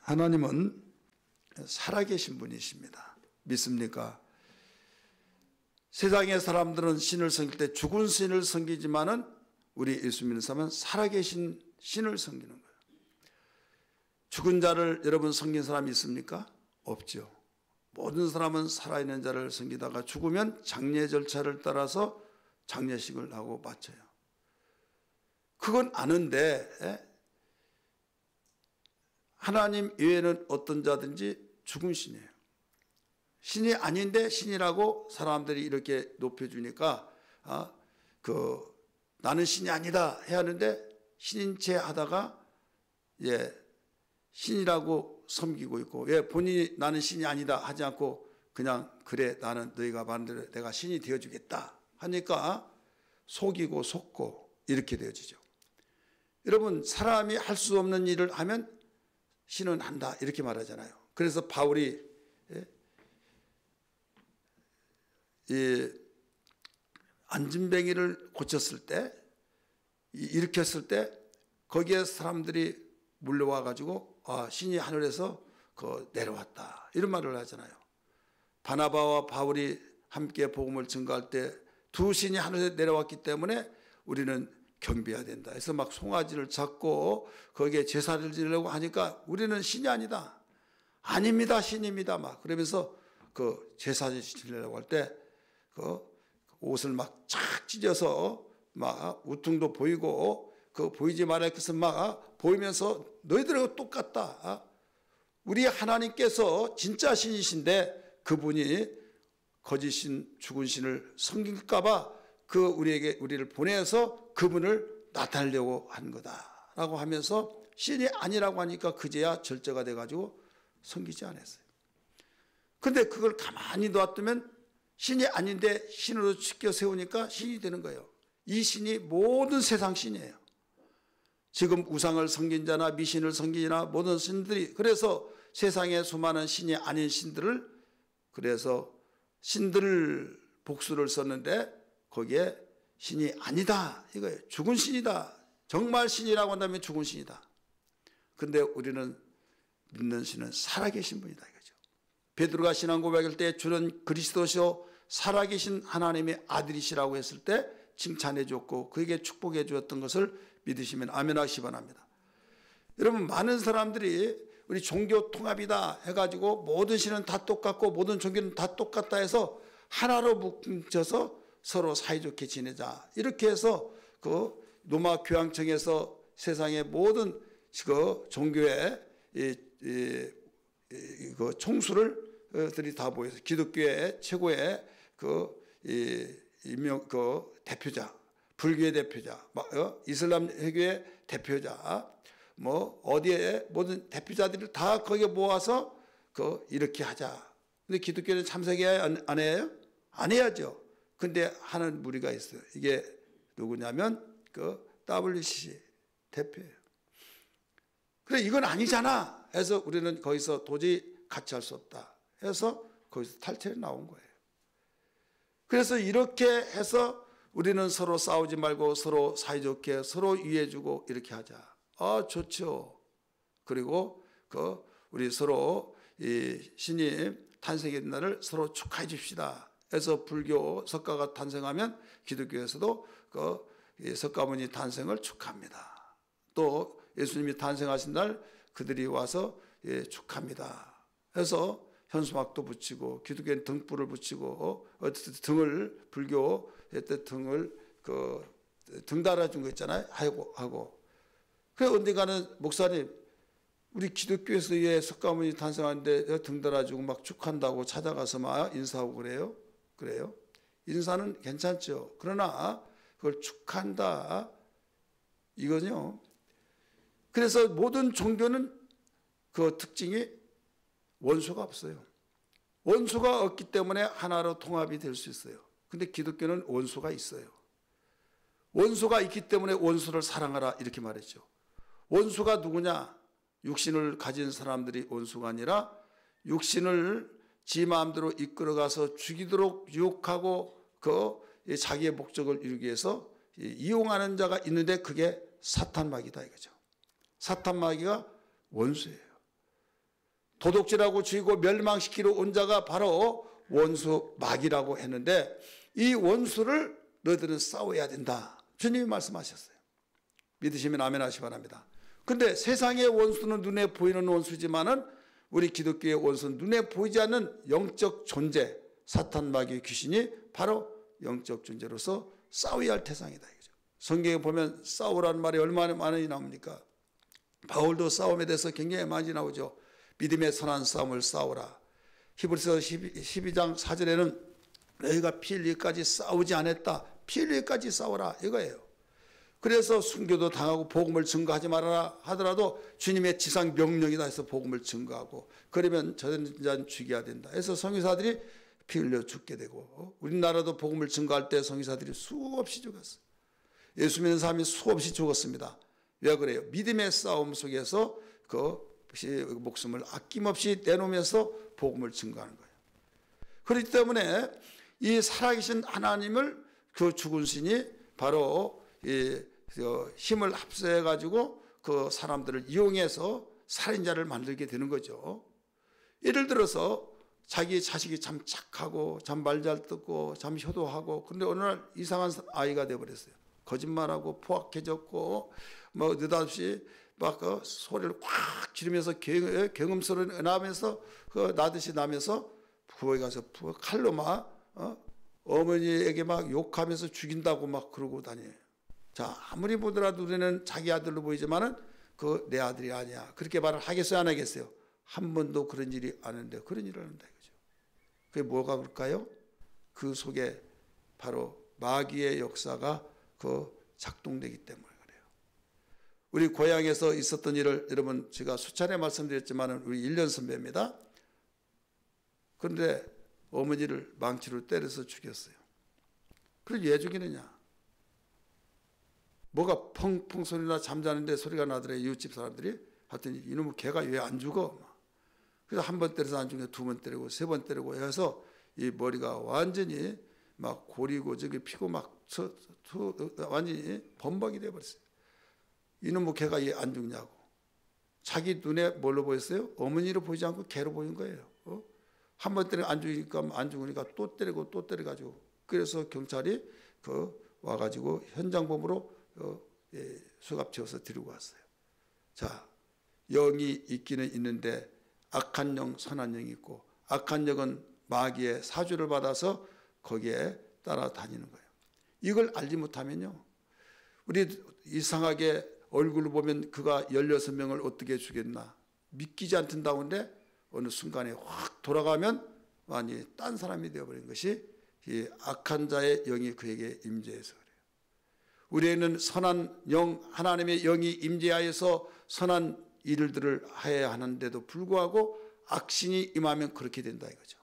하나님은 살아계신 분이십니다. 믿습니까? 세상의 사람들은 신을 섬길 때 죽은 신을 섬기지만은 우리 예수 믿는 사람은 살아계신 신을 섬기는 거예요. 죽은 자를 여러분 섬긴 사람이 있습니까? 없죠. 모든 사람은 살아있는 자를 섬기다가 죽으면 장례 절차를 따라서 장례식을 하고 바쳐요. 그건 아는데 하나님 외에는 어떤 자든지 죽은 신이에요. 신이 아닌데 신이라고 사람들이 이렇게 높여주니까 나는 신이 아니다 해야 하는데 신인 채 하다가 신이라고 섬기고 있고, 본인이 나는 신이 아니다 하지 않고 그냥 그래 나는 너희가 말한 대로 내가 신이 되어주겠다 하니까 속이고 속고 이렇게 되어지죠. 여러분, 사람이 할 수 없는 일을 하면 신은 한다 이렇게 말하잖아요. 그래서 바울이 이 안진뱅이를 고쳤을 때, 일으켰을 때 거기에 사람들이 물려와 가지고 신이 하늘에서 내려왔다 이런 말을 하잖아요. 바나바와 바울이 함께 복음을 증거할 때 두 신이 하늘에 내려왔기 때문에 우리는 경배해야 된다. 그래서 막 송아지를 잡고 거기에 제사를 지내려고 하니까 우리는 신이 아니다. 아닙니다, 신입니다. 막 그러면서 제사를 지내려고 할 때 옷을 막 착 찢어서 막 우퉁도 보이고 보이지 말아야 해서 막 보이면서 너희들하고 똑같다. 우리 하나님께서 진짜 신이신데 그분이 거짓신 죽은 신을 섬길까봐 우리를 보내서 그분을 나타내려고 한 거다라고 하면서 신이 아니라고 하니까 그제야 절제가 돼가지고 섬기지 않았어요. 근데 그걸 가만히 놔두면 신이 아닌데 신으로 지켜 세우니까 신이 되는 거예요. 이 신이 모든 세상 신이에요. 지금 우상을 섬긴 자나 미신을 섬기나 모든 신들이, 그래서 세상에 수많은 신이 아닌 신들을, 그래서 신들 복수를 썼는데 거기에 신이 아니다 이거예요. 죽은 신이다. 정말 신이라고 한다면 죽은 신이다. 근데 우리는 믿는 신은 살아계신 분이다 이거죠. 베드로가 신앙 고백할 때 주는 그리스도시요 살아계신 하나님의 아들이시라고 했을 때 칭찬해 줬고 그에게 축복해 주었던 것을 믿으시면 아멘 하시기 바랍니다. 여러분, 많은 사람들이 우리 종교 통합이다 해가지고 모든 신은 다 똑같고 모든 종교는 다 똑같다 해서 하나로 뭉쳐서 서로 사이좋게 지내자 이렇게 해서 로마 교황청에서 세상의 모든 종교의 총수들이 다 모여서 기독교의 최고의 대표자, 불교의 대표자, 이슬람 회교의 대표자, 어디에 모든 대표자들을 다 거기에 모아서 이렇게 하자. 근데 기독교는 참석해야 안 해요? 안 해야죠. 근데 하는 무리가 있어요. 이게 누구냐면 WCC 대표예요. 그래, 이건 아니잖아 해서 우리는 거기서 도저히 같이 할 수 없다 해서 거기서 탈퇴해 나온 거예요. 그래서 이렇게 해서 우리는 서로 싸우지 말고 서로 사이좋게 서로 이해해주고 이렇게 하자. 좋죠. 그리고 우리 서로 이 신이 탄생의 날을 서로 축하해 줍시다. 그래서 불교 석가가 탄생하면 기독교에서도 석가모니 탄생을 축하합니다. 또 예수님이 탄생하신 날 그들이 와서 축하합니다. 그래서 현수막도 붙이고 기독교는 등불을 붙이고 등을 불교 등을 등 달아준 거 있잖아요. 하고 그래 언젠가는 목사님 우리 기독교에서 석가모니 탄생하는데 등 달아주고 막 축한다고 찾아가서 막 인사하고 그래요? 그래요? 인사는 괜찮죠. 그러나 그걸 축한다 이거는요. 그래서 모든 종교는 그 특징이 원수가 없어요. 원수가 없기 때문에 하나로 통합이 될 수 있어요. 근데 기독교는 원수가 있어요. 원수가 있기 때문에 원수를 사랑하라 이렇게 말했죠. 원수가 누구냐? 육신을 가진 사람들이 원수가 아니라 육신을 지 마음대로 이끌어가서 죽이도록 유혹하고 자기의 목적을 이루기 위해서 이용하는 자가 있는데 그게 사탄마귀다 이거죠. 사탄마귀가 원수예요. 도둑질하고 죽이고 멸망시키러 온 자가 바로 원수 마귀라고 했는데, 이 원수를 너희들은 싸워야 된다, 주님이 말씀하셨어요. 믿으시면 아멘 하시기 바랍니다. 근데 세상의 원수는 눈에 보이는 원수지만은 우리 기독교의 원수는 눈에 보이지 않는 영적 존재, 사탄, 마귀, 귀신이 바로 영적 존재로서 싸워야 할 대상이다 이거죠. 성경에 보면 싸우라는 말이 얼마나 많이 나옵니까? 바울도 싸움에 대해서 굉장히 많이 나오죠. 믿음의 선한 싸움을 싸우라. 히브리서 12장 4절에는 너희가 피 흘리기까지 싸우지 않았다, 피 흘리기까지 싸워라 이거예요. 그래서 순교도 당하고 복음을 증거하지 말아라 하더라도 주님의 지상 명령이다 해서 복음을 증거하고, 그러면 저런 자는 죽여야 된다 해서 성교사들이 피 흘려 죽게 되고, 우리나라도 복음을 증거할 때 성교사들이 수없이 죽었어요. 예수 믿는 사람이 수없이 죽었습니다. 왜 그래요? 믿음의 싸움 속에서 그 목숨을 아낌없이 내놓으면서 복음을 증거하는 거예요. 그렇기 때문에 이 살아계신 하나님을 그 죽은 신이 바로 힘을 합세해 가지고 그 사람들을 이용해서 살인자를 만들게 되는 거죠. 예를 들어서 자기 자식이 참 착하고 참 말 잘 듣고 참 효도하고, 근데 어느 날 이상한 아이가 되어버렸어요. 거짓말하고 포악해졌고 뭐 느닷없이 막 그 소리를 꽉 지르면서 경음소리를 나면서 그 나듯이 나면서 부엌에 가서 칼로 막 어머니에게 막 욕하면서 죽인다고 막 그러고 다녀요. 자, 아무리 보더라도 우리는 자기 아들로 보이지만은 그 내 아들이 아니야, 그렇게 말을 하겠어요, 안 하겠어요? 한 번도 그런 일이 안 했는데 그런 일을 한다 이거죠. 그게 뭐가 그럴까요? 그 속에 바로 마귀의 역사가 그 작동되기 때문에 그래요. 우리 고향에서 있었던 일을 여러분 제가 수차례 말씀드렸지만은 우리 1년 선배입니다. 그런데 어머니를 망치로 때려서 죽였어요. 그걸 왜 죽이느냐? 뭐가 펑펑 소리나 잠자는데 소리가 나더래, 이웃집 사람들이. 하여튼 이놈의 개가 왜 안 죽어? 그래서 한 번 때려서 안 죽여, 두 번 때리고 세 번 때리고 해서 이 머리가 완전히 막 고리고 저기 피고 막 완전히 범벅이 돼버렸어요. 이놈의 개가 왜 안 죽냐고. 자기 눈에 뭘로 보였어요? 어머니로 보이지 않고 개로 보인 거예요. 한 번 때리면 안 죽으니까 또 때리고 또 때려가지고, 그래서 경찰이 와가지고 현장범으로 수갑 채워서 들고 왔어요. 자, 영이 있기는 있는데 악한 영, 선한 영이 있고, 악한 영은 마귀의 사주를 받아서 거기에 따라다니는 거예요. 이걸 알지 못하면요, 우리 이상하게 얼굴로 보면 그가 16명을 어떻게 죽였나 믿기지 않던다는데 어느 순간에 확 돌아가면 완전히 딴 사람이 되어버린 것이 이 악한 자의 영이 그에게 임재해서 그래요. 우리에는 선한 영, 하나님의 영이 임재하여서 선한 일들을 해야 하는데도 불구하고 악신이 임하면 그렇게 된다 이거죠.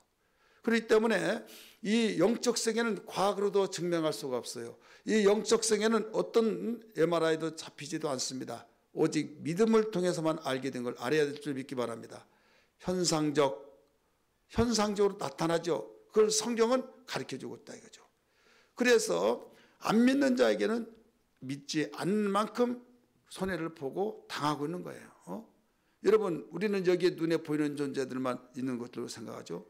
그렇기 때문에 이 영적 세계는 과학으로도 증명할 수가 없어요. 이 영적 세계는 어떤 MRI도 잡히지도 않습니다. 오직 믿음을 통해서만 알게 된 걸 알아야 될 줄 믿기 바랍니다. 현상적으로 나타나죠. 그걸 성경은 가르쳐주고 있다 이거죠. 그래서 안 믿는 자에게는 믿지 않는 만큼 손해를 보고 당하고 있는 거예요. 여러분, 우리는 여기에 눈에 보이는 존재들만 있는 것으로 생각하죠.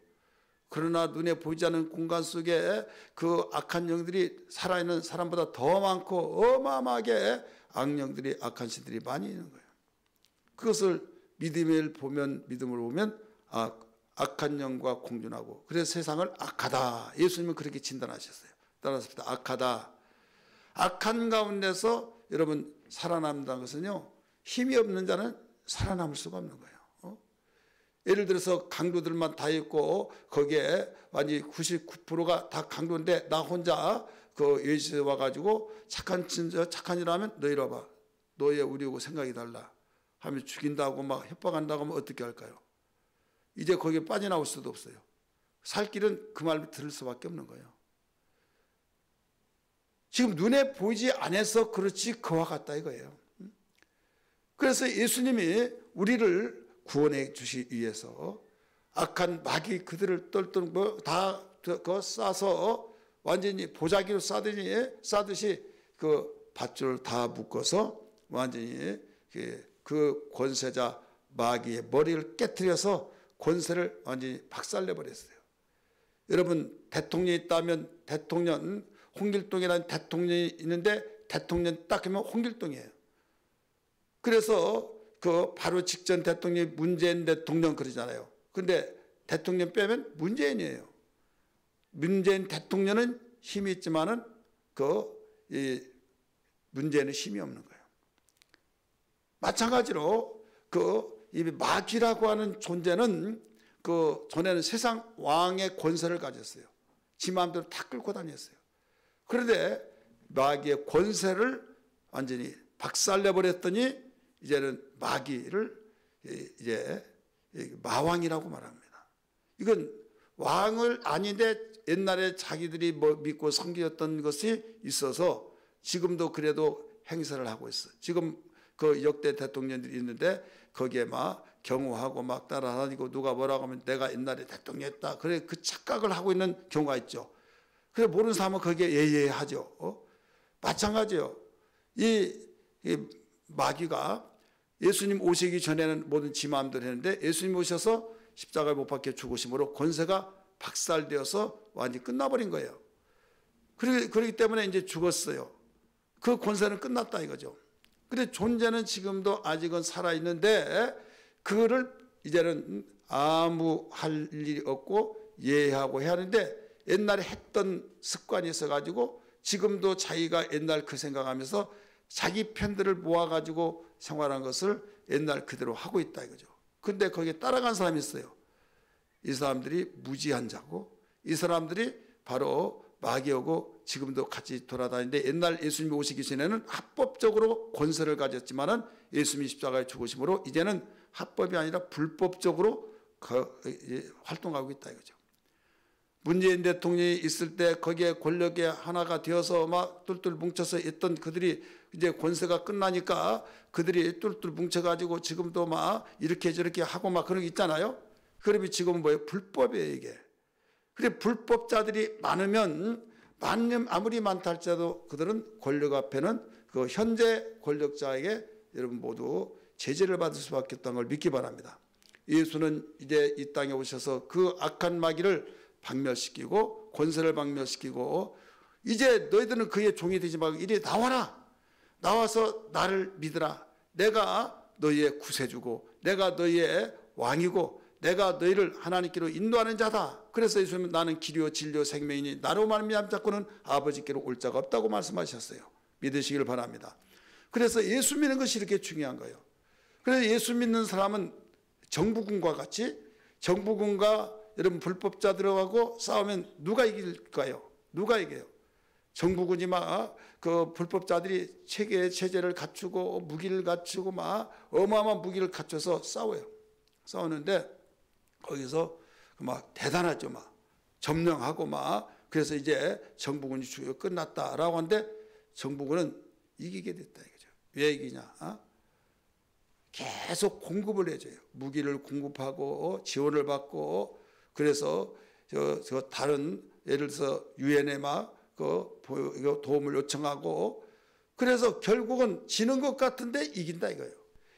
그러나 눈에 보이지 않는 공간 속에 그 악한 영들이 살아있는 사람보다 더 많고 어마어마하게 악령들이, 악한 신들이 많이 있는 거예요. 그것을 믿음으로 보면 악한 영과 공존하고, 그래서 세상을 악하다, 예수님은 그렇게 진단하셨어요. 따라서 악하다. 악한 가운데서 여러분 살아남는다는 것은요, 힘이 없는 자는 살아남을 수가 없는 거예요. 예를 들어서 강도들만 다 있고 거기에 완전히 99%가 다 강도인데 나 혼자 그 예수에 와가지고 착한 일 하면 너 이리 와봐, 너의 우리하고 생각이 달라 하면 죽인다고 막 협박한다고 하면 어떻게 할까요? 이제 거기에 빠져나올 수도 없어요. 살 길은 그 말 들을 수밖에 없는 거예요. 지금 눈에 보이지 않아서 그렇지 그와 같다 이거예요. 그래서 예수님이 우리를 구원해 주시기 위해서 악한 마귀 그들을 떨던 다 싸서 완전히 보자기로 싸듯이 그 밧줄을 다 묶어서 완전히 그 권세자 마귀의 머리를 깨트려서 권세를 완전히 박살내 버렸어요. 여러분, 대통령이 있다면 대통령, 홍길동이라는 대통령이 있는데 대통령 딱 하면 홍길동이에요. 그래서 그 바로 직전 대통령이 문재인 대통령 그러잖아요. 근데 대통령 빼면 문재인이에요. 문재인 대통령은 힘이 있지만은 이 문재인은 힘이 없는 거예요. 마찬가지로 이 마귀라고 하는 존재는 전에는 세상 왕의 권세를 가졌어요. 지 마음대로 다 끌고 다녔어요. 그런데 마귀의 권세를 완전히 박살내버렸더니 이제는 마귀를 이제 마왕이라고 말합니다. 이건 왕을 아닌데 옛날에 자기들이 믿고 섬기었던 것이 있어서 지금도 그래도 행사를 하고 있어요. 지금 그 역대 대통령들이 있는데 거기에 막 경호하고 막 따라다니고 누가 뭐라고 하면 내가 옛날에 대통령이었다. 그래 그 착각을 하고 있는 경우가 있죠. 그래 모르는 사람은 거기에 예예하죠. 마찬가지요. 이 마귀가 예수님 오시기 전에는 모든 지 마음대로 했는데 예수님 오셔서 십자가에 못 박혀 죽으심으로 권세가 박살되어서 완전히 끝나버린 거예요. 그렇기 때문에 이제 죽었어요. 그 권세는 끝났다 이거죠. 근데 존재는 지금도 아직은 살아있는데 그거를 이제는 아무 할 일이 없고 예하고 해야 하는데 옛날에 했던 습관이 있어가지고 지금도 자기가 옛날 그 생각하면서 자기 편들을 모아가지고 생활한 것을 옛날 그대로 하고 있다 이거죠. 근데 거기에 따라간 사람이 있어요. 이 사람들이 무지한 자고 이 사람들이 바로 마귀하고 지금도 같이 돌아다니는데 옛날 예수님이 오시기 전에는 합법적으로 권세를 가졌지만은 예수님이 십자가에 죽으심으로 이제는 합법이 아니라 불법적으로 활동하고 있다 이거죠. 문재인 대통령이 있을 때 거기에 권력의 하나가 되어서 막 똘똘 뭉쳐서 있던 그들이 이제 권세가 끝나니까 그들이 똘똘 뭉쳐가지고 지금도 막 이렇게 저렇게 하고 막 그런 게 있잖아요. 그러면 지금은 뭐예요? 불법이에요 이게. 그래 불법자들이 많으면 아무리 많다 할지라도 그들은 권력 앞에는 그 현재 권력자에게 여러분 모두 제재를 받을 수밖에 없다는 걸 믿기 바랍니다. 예수는 이제 이 땅에 오셔서 그 악한 마귀를 박멸시키고 권세를 박멸시키고 이제 너희들은 그의 종이 되지 말고 이리 나와라. 나와서 나를 믿으라. 내가 너희의 구세주고 내가 너희의 왕이고 내가 너희를 하나님께로 인도하는 자다. 그래서 예수님은 나는 길이요 진리요 생명이니 나로 말미암아 자꾸는 아버지께로 올 자가 없다고 말씀하셨어요. 믿으시길 바랍니다. 그래서 예수 믿는 것이 이렇게 중요한 거예요. 그래서 예수 믿는 사람은 정부군과 같이 정부군과 여러분 불법자들하고 싸우면 누가 이길까요? 누가 이겨요? 정부군이 막 그 불법자들이 체제를 갖추고 무기를 갖추고 막 어마어마한 무기를 갖춰서 싸워요. 싸우는데 거기서 막 대단하죠. 막 점령하고 막 그래서 이제 정부군이 주요 끝났다라고 하는데 정부군은 이기게 됐다 이거죠. 왜 이기냐? 계속 공급을 해줘요. 무기를 공급하고 지원을 받고 그래서 저 다른 예를 들어서 유엔에 막 도움을 요청하고 그래서 결국은 지는 것 같은데 이긴다 이거예요.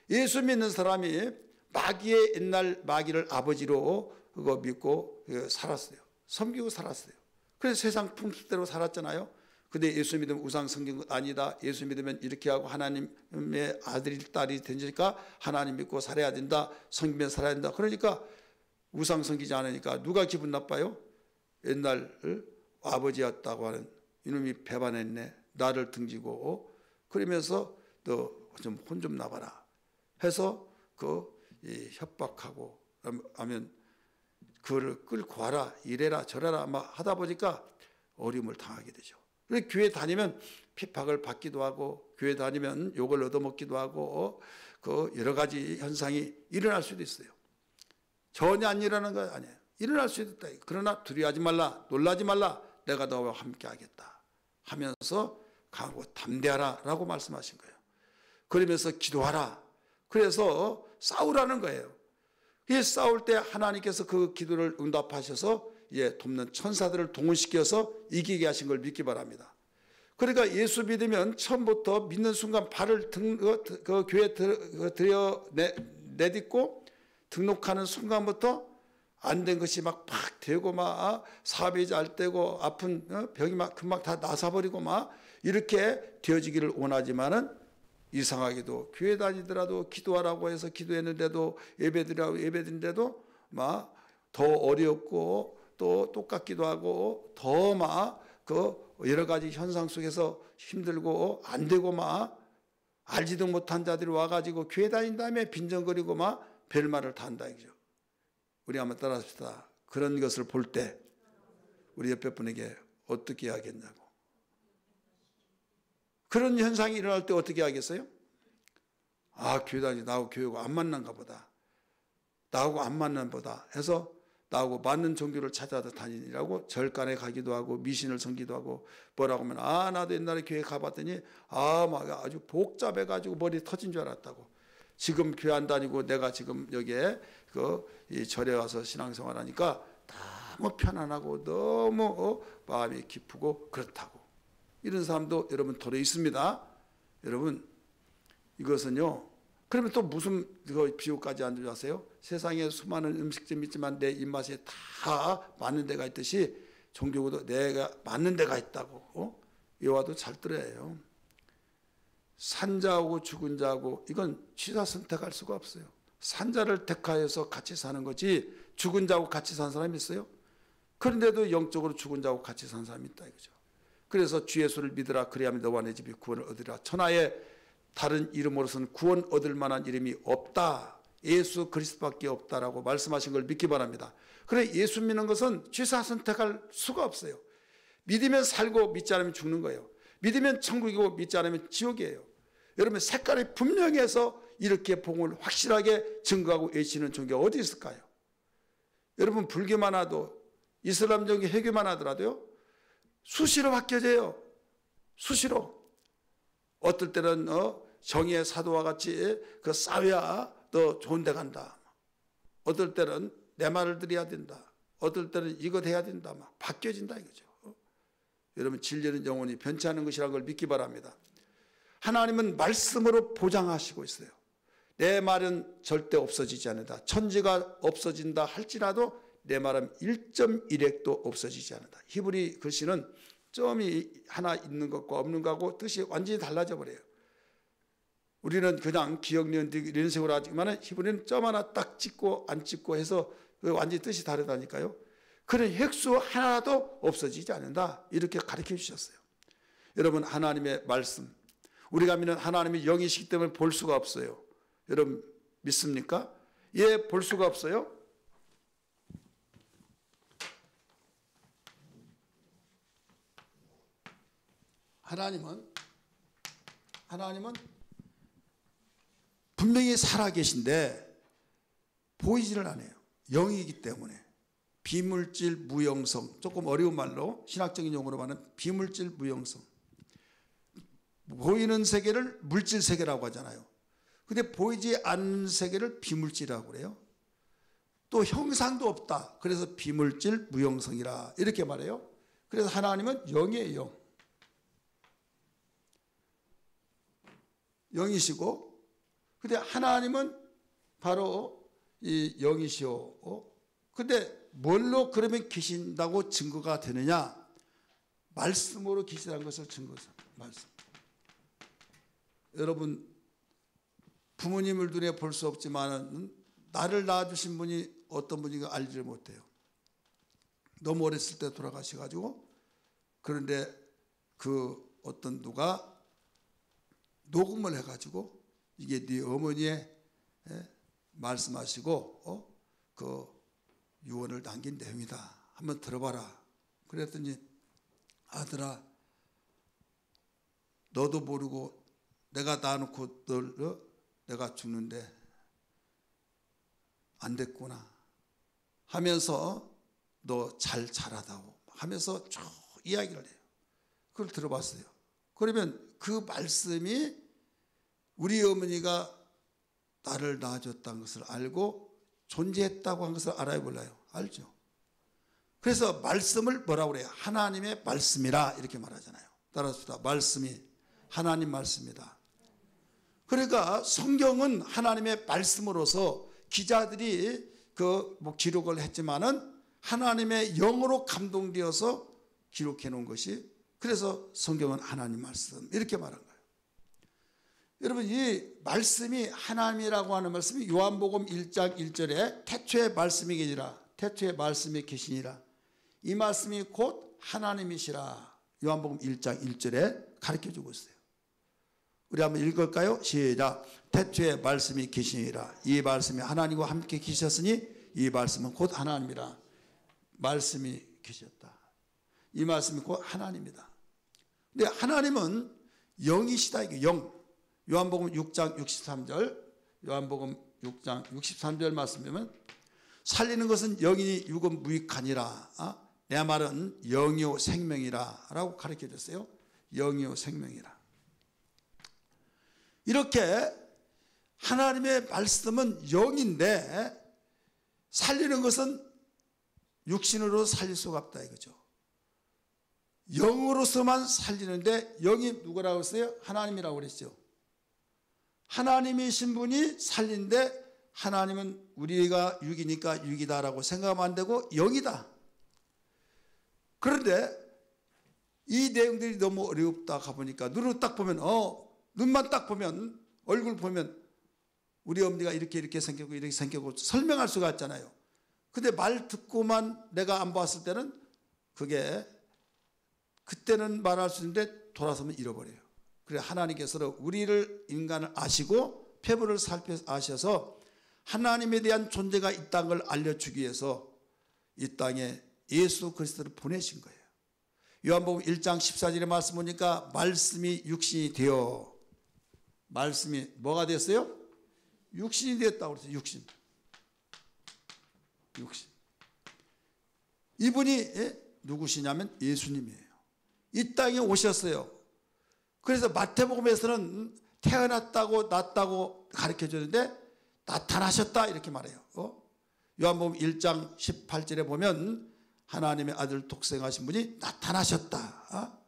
예수 믿는 사람이 마귀의 옛날 마귀를 아버지로 그거 믿고 살았어요. 섬기고 살았어요. 그래서 세상 풍습대로 살았잖아요. 근데 예수 믿으면 우상 섬긴 것 아니다. 예수 믿으면 이렇게 하고 하나님의 아들이 딸이 되니까 하나님 믿고 살아야 된다. 섬기면 살아야 된다. 그러니까 우상 섬기지 않으니까 누가 기분 나빠요? 옛날 아버지였다고 하는 이놈이 배반했네. 나를 등지고 그러면서 너 좀 혼 좀 나봐라 해서 협박하고 하면 그를 끌고 와라 이래라 저래라 막 하다 보니까 어려움을 당하게 되죠. 그래서 교회 다니면 핍박을 받기도 하고 교회 다니면 욕을 얻어먹기도 하고 여러 가지 현상이 일어날 수도 있어요. 전혀 안 일어나는 거 아니에요. 일어날 수도 있다. 그러나 두려워하지 말라 놀라지 말라 내가 너와 함께 하겠다 하면서 강하고 담대하라 라고 말씀하신 거예요. 그러면서 기도하라. 그래서 싸우라는 거예요. 이 싸울 때 하나님께서 그 기도를 응답하셔서 돕는 천사들을 동원시켜서 이기게 하신 걸 믿기 바랍니다. 그러니까 예수 믿으면 처음부터 믿는 순간 발을 그 교회에 내딛고 등록하는 순간부터 안 된 것이 막 되고 막 사업이 잘 되고 아픈 병이 막 금방 다 나사버리고 막 이렇게 되어지기를 원하지만은 이상하게도 교회 다니더라도 기도하라고 해서 기도했는데도 예배드리라고 예배드린데도 막 더 어렵고 또 똑같기도 하고 더 막 그 여러 가지 현상 속에서 힘들고 안 되고 막 알지도 못한 자들이 와가지고 교회 다닌 다음에 빈정거리고 막 별말을 다 한다 이거죠. 우리 한번 따라합시다. 그런 것을 볼 때 우리 옆에 분에게 어떻게 하겠냐고. 그런 현상이 일어날 때 어떻게 하겠어요? 아, 교회 다니 나하고 교회가 안 맞는가 보다. 나하고 안 맞는 보다 해서 나하고 맞는 종교를 찾아서 다니라고 절간에 가기도 하고 미신을 섬기도 하고 뭐라고 하면 아, 나도 옛날에 교회 가봤더니 아, 막 아주 복잡해가지고 머리 터진 줄 알았다고. 지금 교회 안 다니고 내가 지금 여기에 이 절에 와서 신앙생활 하니까 너무 편안하고 너무 마음이 기쁘고 그렇다고. 이런 사람도 여러분 도로 있습니다. 여러분 이것은요. 그러면 또 무슨 비유까지 안 들어가세요? 세상에 수많은 음식점이 있지만 내 입맛에 다 맞는 데가 있듯이 종교도 내가 맞는 데가 있다고. 이와도 잘 들어야 해요. 산자하고 죽은 자하고 이건 취사 선택할 수가 없어요. 산자를 택하여서 같이 사는 거지 죽은 자하고 같이 사는 사람이 있어요? 그런데도 영적으로 죽은 자하고 같이 사는 사람이 있다 이거죠. 그래서 주 예수를 믿으라 그리하면 너와 내 집이 구원을 얻으리라. 천하에 다른 이름으로서는 구원 얻을 만한 이름이 없다. 예수 그리스도밖에 없다라고 말씀하신 걸 믿기 바랍니다. 그래 예수 믿는 것은 취사 선택할 수가 없어요. 믿으면 살고 믿지 않으면 죽는 거예요. 믿으면 천국이고 믿지 않으면 지옥이에요. 여러분 색깔이 분명해서 이렇게 복음을 확실하게 증거하고 외치는 종교가 어디 있을까요? 여러분 불교만 하도 이슬람 종교 회교만 하더라도요. 수시로 바뀌어져요. 수시로. 어떨 때는 정의의 사도와 같이 싸워야 더 좋은 데 간다. 어떨 때는 내 말을 들어야 된다. 어떨 때는 이것 해야 된다. 막 바뀌어진다 이거죠. 여러분 진리는 영원히 변치 않는 것이라는 걸 믿기 바랍니다. 하나님은 말씀으로 보장하시고 있어요. 내 말은 절대 없어지지 않는다. 천지가 없어진다 할지라도 내 말은 1.1핵도 없어지지 않는다. 히브리 글씨는 점이 하나 있는 것과 없는 것하고 뜻이 완전히 달라져 버려요. 우리는 그냥 기억, 니은, 이런 식으로 하지만 히브리는 점 하나 딱 찍고 안 찍고 해서 완전히 뜻이 다르다니까요. 그런 획수 하나도 없어지지 않는다. 이렇게 가르쳐 주셨어요. 여러분 하나님의 말씀, 우리가 믿는 하나님의 영이시기 때문에 볼 수가 없어요. 여러분 믿습니까? 예, 볼 수가 없어요. 하나님은 분명히 살아계신데 보이지를 않아요. 영이기 때문에. 비물질 무형성, 조금 어려운 말로 신학적인 용어로 말하는 비물질 무형성. 보이는 세계를 물질 세계라고 하잖아요. 근데 보이지 않는 세계를 비물질이라고 그래요. 또 형상도 없다. 그래서 비물질 무형성이라 이렇게 말해요. 그래서 하나님은 영이에요. 영. 영이시고, 근데 하나님은 바로 이 영이시오. 근데 뭘로 그러면 계신다고 증거가 되느냐? 말씀으로 계시다는 것을 증거해서 말씀. 여러분 부모님을 눈에 볼 수 없지만 나를 낳아주신 분이 어떤 분인가 알지를 못해요. 너무 어렸을 때 돌아가셔가지고 그런데 그 어떤 누가 녹음을 해가지고 이게 네 어머니의 말씀하시고 그 유언을 남긴 내용이다. 한번 들어봐라. 그랬더니 아들아 너도 모르고 내가 낳아놓고 널 내가 죽는데 안 됐구나 하면서 너 잘 자라다오 하면서 쭉 이야기를 해요. 그걸 들어봤어요. 그러면 그 말씀이 우리 어머니가 나를 낳아줬다는 것을 알고 존재했다고 한 것을 알아요 몰라요? 알죠. 그래서 말씀을 뭐라고 그래요? 하나님의 말씀이라 이렇게 말하잖아요. 따라서 말씀이 하나님 말씀이다. 그러니까 성경은 하나님의 말씀으로서 기자들이 뭐 기록을 했지만은 하나님의 영으로 감동되어서 기록해 놓은 것이, 그래서 성경은 하나님 말씀 이렇게 말한 거예요. 여러분, 이 말씀이 하나님이라고 하는 말씀이 요한복음 1장 1절에 태초에 말씀이 계시니라, 태초에 말씀이 계시니라, 이 말씀이 곧 하나님이시라, 요한복음 1장 1절에 가르쳐주고 있어요. 우리 한번 읽을까요? 시작. 태초에 말씀이 계시니라, 이 말씀이 하나님과 함께 계셨으니 이 말씀은 곧 하나님이라. 말씀이 계셨다. 이 말씀이 곧 하나님이다. 근데 하나님은 영이시다. 이게 영. 요한복음 6장 63절, 요한복음 6장 63절 말씀 보면 살리는 것은 영이니 육은 무익하니라. 내 말은 영이요 생명이라 라고 가르쳐 줬어요. 영이요 생명이라. 이렇게 하나님의 말씀은 영인데 살리는 것은 육신으로 살릴 수가 없다 이거죠. 영으로서만 살리는데, 영이 누구라고 했어요? 하나님이라고 그랬죠. 하나님이신 분이 살린데 하나님은 우리가 육이니까 육이다라고 생각하면 안 되고 영이다. 그런데 이 내용들이 너무 어렵다 가보니까 눈으로 딱 보면 눈만 딱 보면, 얼굴 보면 우리 어머니가 이렇게 생겼고 이렇게 생겼고 설명할 수가 있잖아요. 근데 말 듣고만 내가 안 봤을 때는 그게, 그때는 말할 수 있는데 돌아서면 잃어버려요. 그래 하나님께서는 우리를, 인간을 아시고 폐부를 살펴 아셔서 하나님에 대한 존재가 있다는 걸 알려주기 위해서 이 땅에 예수 그리스도를 보내신 거예요. 요한복음 1장 14절의 말씀 보니까 말씀이 육신이 되어, 말씀이 뭐가 됐어요? 육신이 되었다고 그랬어요. 육신. 이분이 누구시냐면 예수님이에요. 이 땅에 오셨어요. 그래서 마태복음에서는 태어났다고 났다고 가르쳐 주는데 나타나셨다 이렇게 말해요. 요한복음 1장 18절에 보면 하나님의 아들 독생하신 분이 나타나셨다.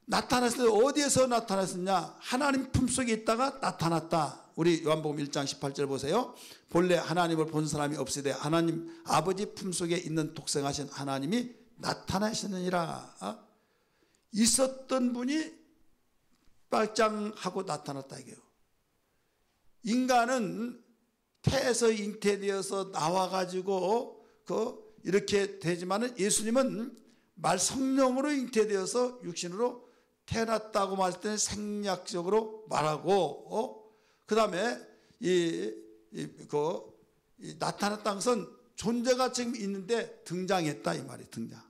나타났을 때 어디에서 나타났느냐? 하나님 품속에 있다가 나타났다. 우리 요한복음 1장 18절 보세요. 본래 하나님을 본 사람이 없으되 하나님 아버지 품속에 있는 독생하신 하나님이 나타나셨느니라. 있었던 분이 빨짱하고 나타났다 이게요. 인간은 태에서 잉태되어서 나와가지고 이렇게 되지만은 예수님은 말 성령으로 잉태되어서 육신으로 태어났다고 말할 때는 생략적으로 말하고, 그 다음에 나타났다는 것은 존재가 지금 있는데 등장했다 이 말이에요. 등장.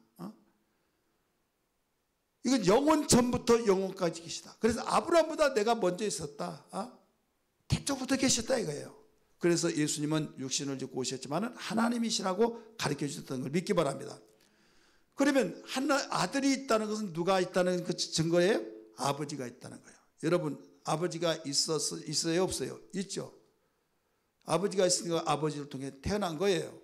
이건 영원 전부터 영원까지 계시다. 그래서 아브라함보다 내가 먼저 있었다. 태초부터 계셨다 이거예요. 그래서 예수님은 육신을 입고 오셨지만 하나님이시라고 가르쳐 주셨던 걸 믿기 바랍니다. 그러면 아들이 있다는 것은 누가 있다는 그 증거예요? 아버지가 있다는 거예요. 여러분, 아버지가 있어요 없어요? 있죠. 아버지가 있으니까 아버지를 통해 태어난 거예요.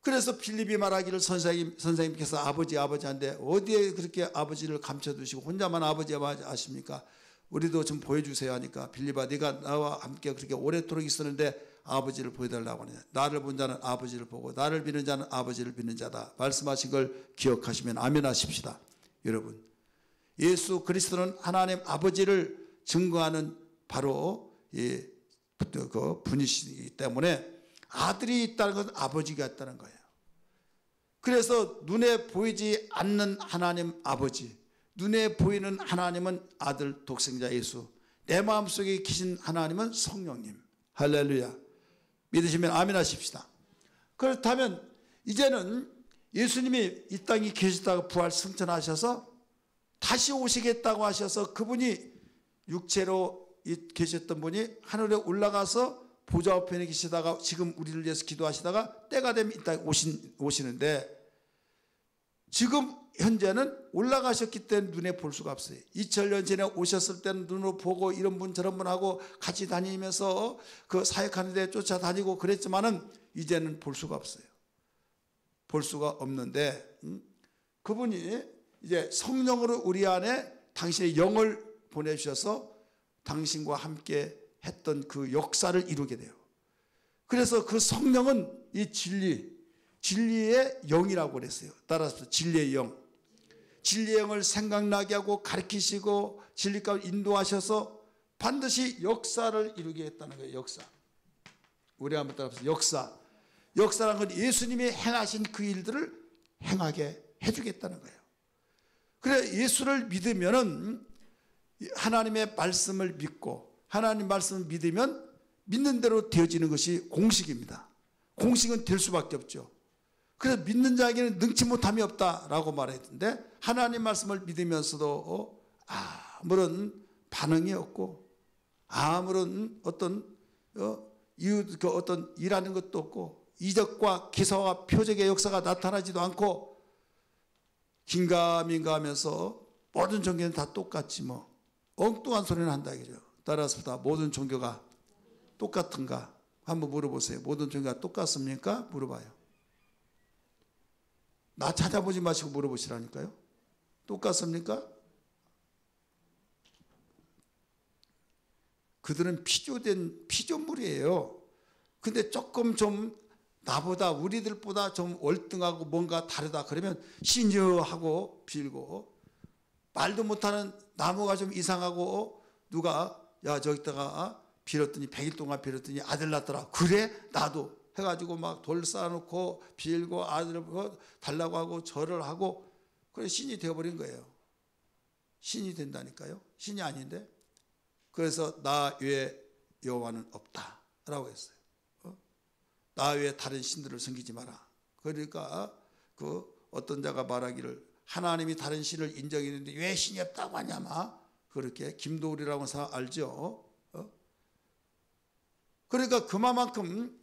그래서 필립이 말하기를 선생님께서 아버지 한데 어디에 그렇게 아버지를 감춰두시고 혼자만 아버지 아십니까? 우리도 좀 보여주세요 하니까, 필립아 네가 나와 함께 그렇게 오래도록 있었는데 아버지를 보여달라고 하느냐. 나를 본 자는 아버지를 보고 나를 비는 자는 아버지를 비는 자다. 말씀하신 걸 기억하시면 아멘 하십시다. 여러분, 예수 그리스도는 하나님 아버지를 증거하는 바로 그 분이시기 때문에 아들이 있다는 것은 아버지가 있다는 거예요. 그래서 눈에 보이지 않는 하나님 아버지, 눈에 보이는 하나님은 아들 독생자 예수, 내 마음속에 계신 하나님은 성령님. 할렐루야. 믿으시면 아멘 하십시다. 그렇다면 이제는 예수님이 이 땅에 계시다가 부활 승천하셔서 다시 오시겠다고 하셔서 그분이 육체로 계셨던 분이 하늘에 올라가서 보좌 우편에 계시다가 지금 우리를 위해서 기도하시다가 때가 되면 이 땅에 오시는데, 지금 현재는 올라가셨기 때문에 눈에 볼 수가 없어요. 2000년 전에 오셨을 때는 눈으로 보고 이런 분 저런 분 하고 같이 다니면서 그 사역하는 데 쫓아다니고 그랬지만은 이제는 볼 수가 없어요. 볼 수가 없는데 그분이 이제 성령으로 우리 안에 당신의 영을 보내주셔서 당신과 함께 했던 그 역사를 이루게 돼요. 그래서 그 성령은 이 진리의 영이라고 그랬어요. 따라서 진리의 영. 진리의 영을 생각나게 하고 가르치시고 진리 가운데 인도하셔서 반드시 역사를 이루게 했다는 거예요. 역사. 우리 한번 따라서 역사. 역사라는 건 예수님이 행하신 그 일들을 행하게 해주겠다는 거예요. 그래 예수를 믿으면은 하나님의 말씀을 믿고 하나님 말씀을 믿으면 믿는 대로 되어지는 것이 공식입니다. 공식은 될 수밖에 없죠. 그래서 믿는 자에게는 능치 못함이 없다라고 말했는데 하나님 말씀을 믿으면서도 아무런 반응이 없고 아무런 어떤 어떤 일하는 것도 없고 이적과 기사와 표적의 역사가 나타나지도 않고 긴가민가 하면서 모든 종교는 다 똑같지 뭐 엉뚱한 소리는 한다 이거죠. 따라서 다 모든 종교가 똑같은가 한번 물어보세요. 모든 종교가 똑같습니까? 물어봐요. 나 찾아보지 마시고 물어보시라니까요. 똑같습니까? 그들은 피조된 피조물이에요. 근데 조금 좀 나보다 우리들보다 좀 월등하고 뭔가 다르다 그러면 신여하고 빌고 말도 못하는 나무가 좀 이상하고 누가 야 저기다가 빌었더니 100일 동안 빌었더니 아들 낳더라. 그래? 나도 해가지고 막 돌 쌓아놓고 빌고 아들을 달라고 하고 절을 하고 그래 신이 되어버린 거예요. 신이 된다니까요. 신이 아닌데. 그래서 나 외에 여호와는 없다라고 했어요. 나 외에 다른 신들을 섬기지 마라. 그러니까 그 어떤 자가 말하기를 하나님이 다른 신을 인정했는데 왜 신이 없다고 하냐마. 그렇게 김도울이라고 사람 알죠? 그러니까 그만큼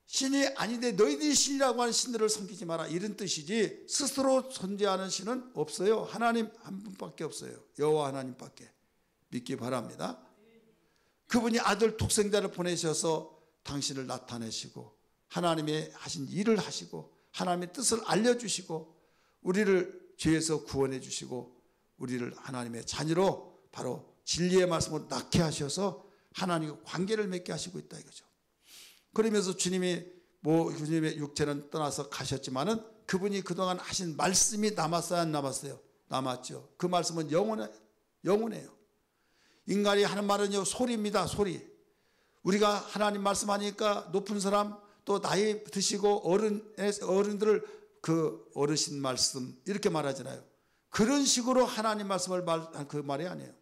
신이 아닌데 너희들이 신이라고 하는 신들을 섬기지 마라 이런 뜻이지 스스로 존재하는 신은 없어요. 하나님 한 분밖에 없어요. 여호와 하나님밖에. 믿기 바랍니다. 그분이 아들 독생자를 보내셔서 당신을 나타내시고 하나님의 하신 일을 하시고 하나님의 뜻을 알려주시고 우리를 죄에서 구원해 주시고 우리를 하나님의 자녀로 바로 진리의 말씀으로 낳게 하셔서 하나님과 관계를 맺게 하시고 있다 이거죠. 그러면서 주님이 주님의 육체는 떠나서 가셨지만은 그분이 그동안 하신 말씀이 남았어요, 안 남았어요? 남았죠. 그 말씀은 영원해요. 인간이 하는 말은요 소리입니다. 소리. 우리가 하나님 말씀하니까 높은 사람 또 나이 드시고 어른들을 그 어르신 말씀 이렇게 말하잖아요. 그런 식으로 하나님 말씀을 그 말이 아니에요.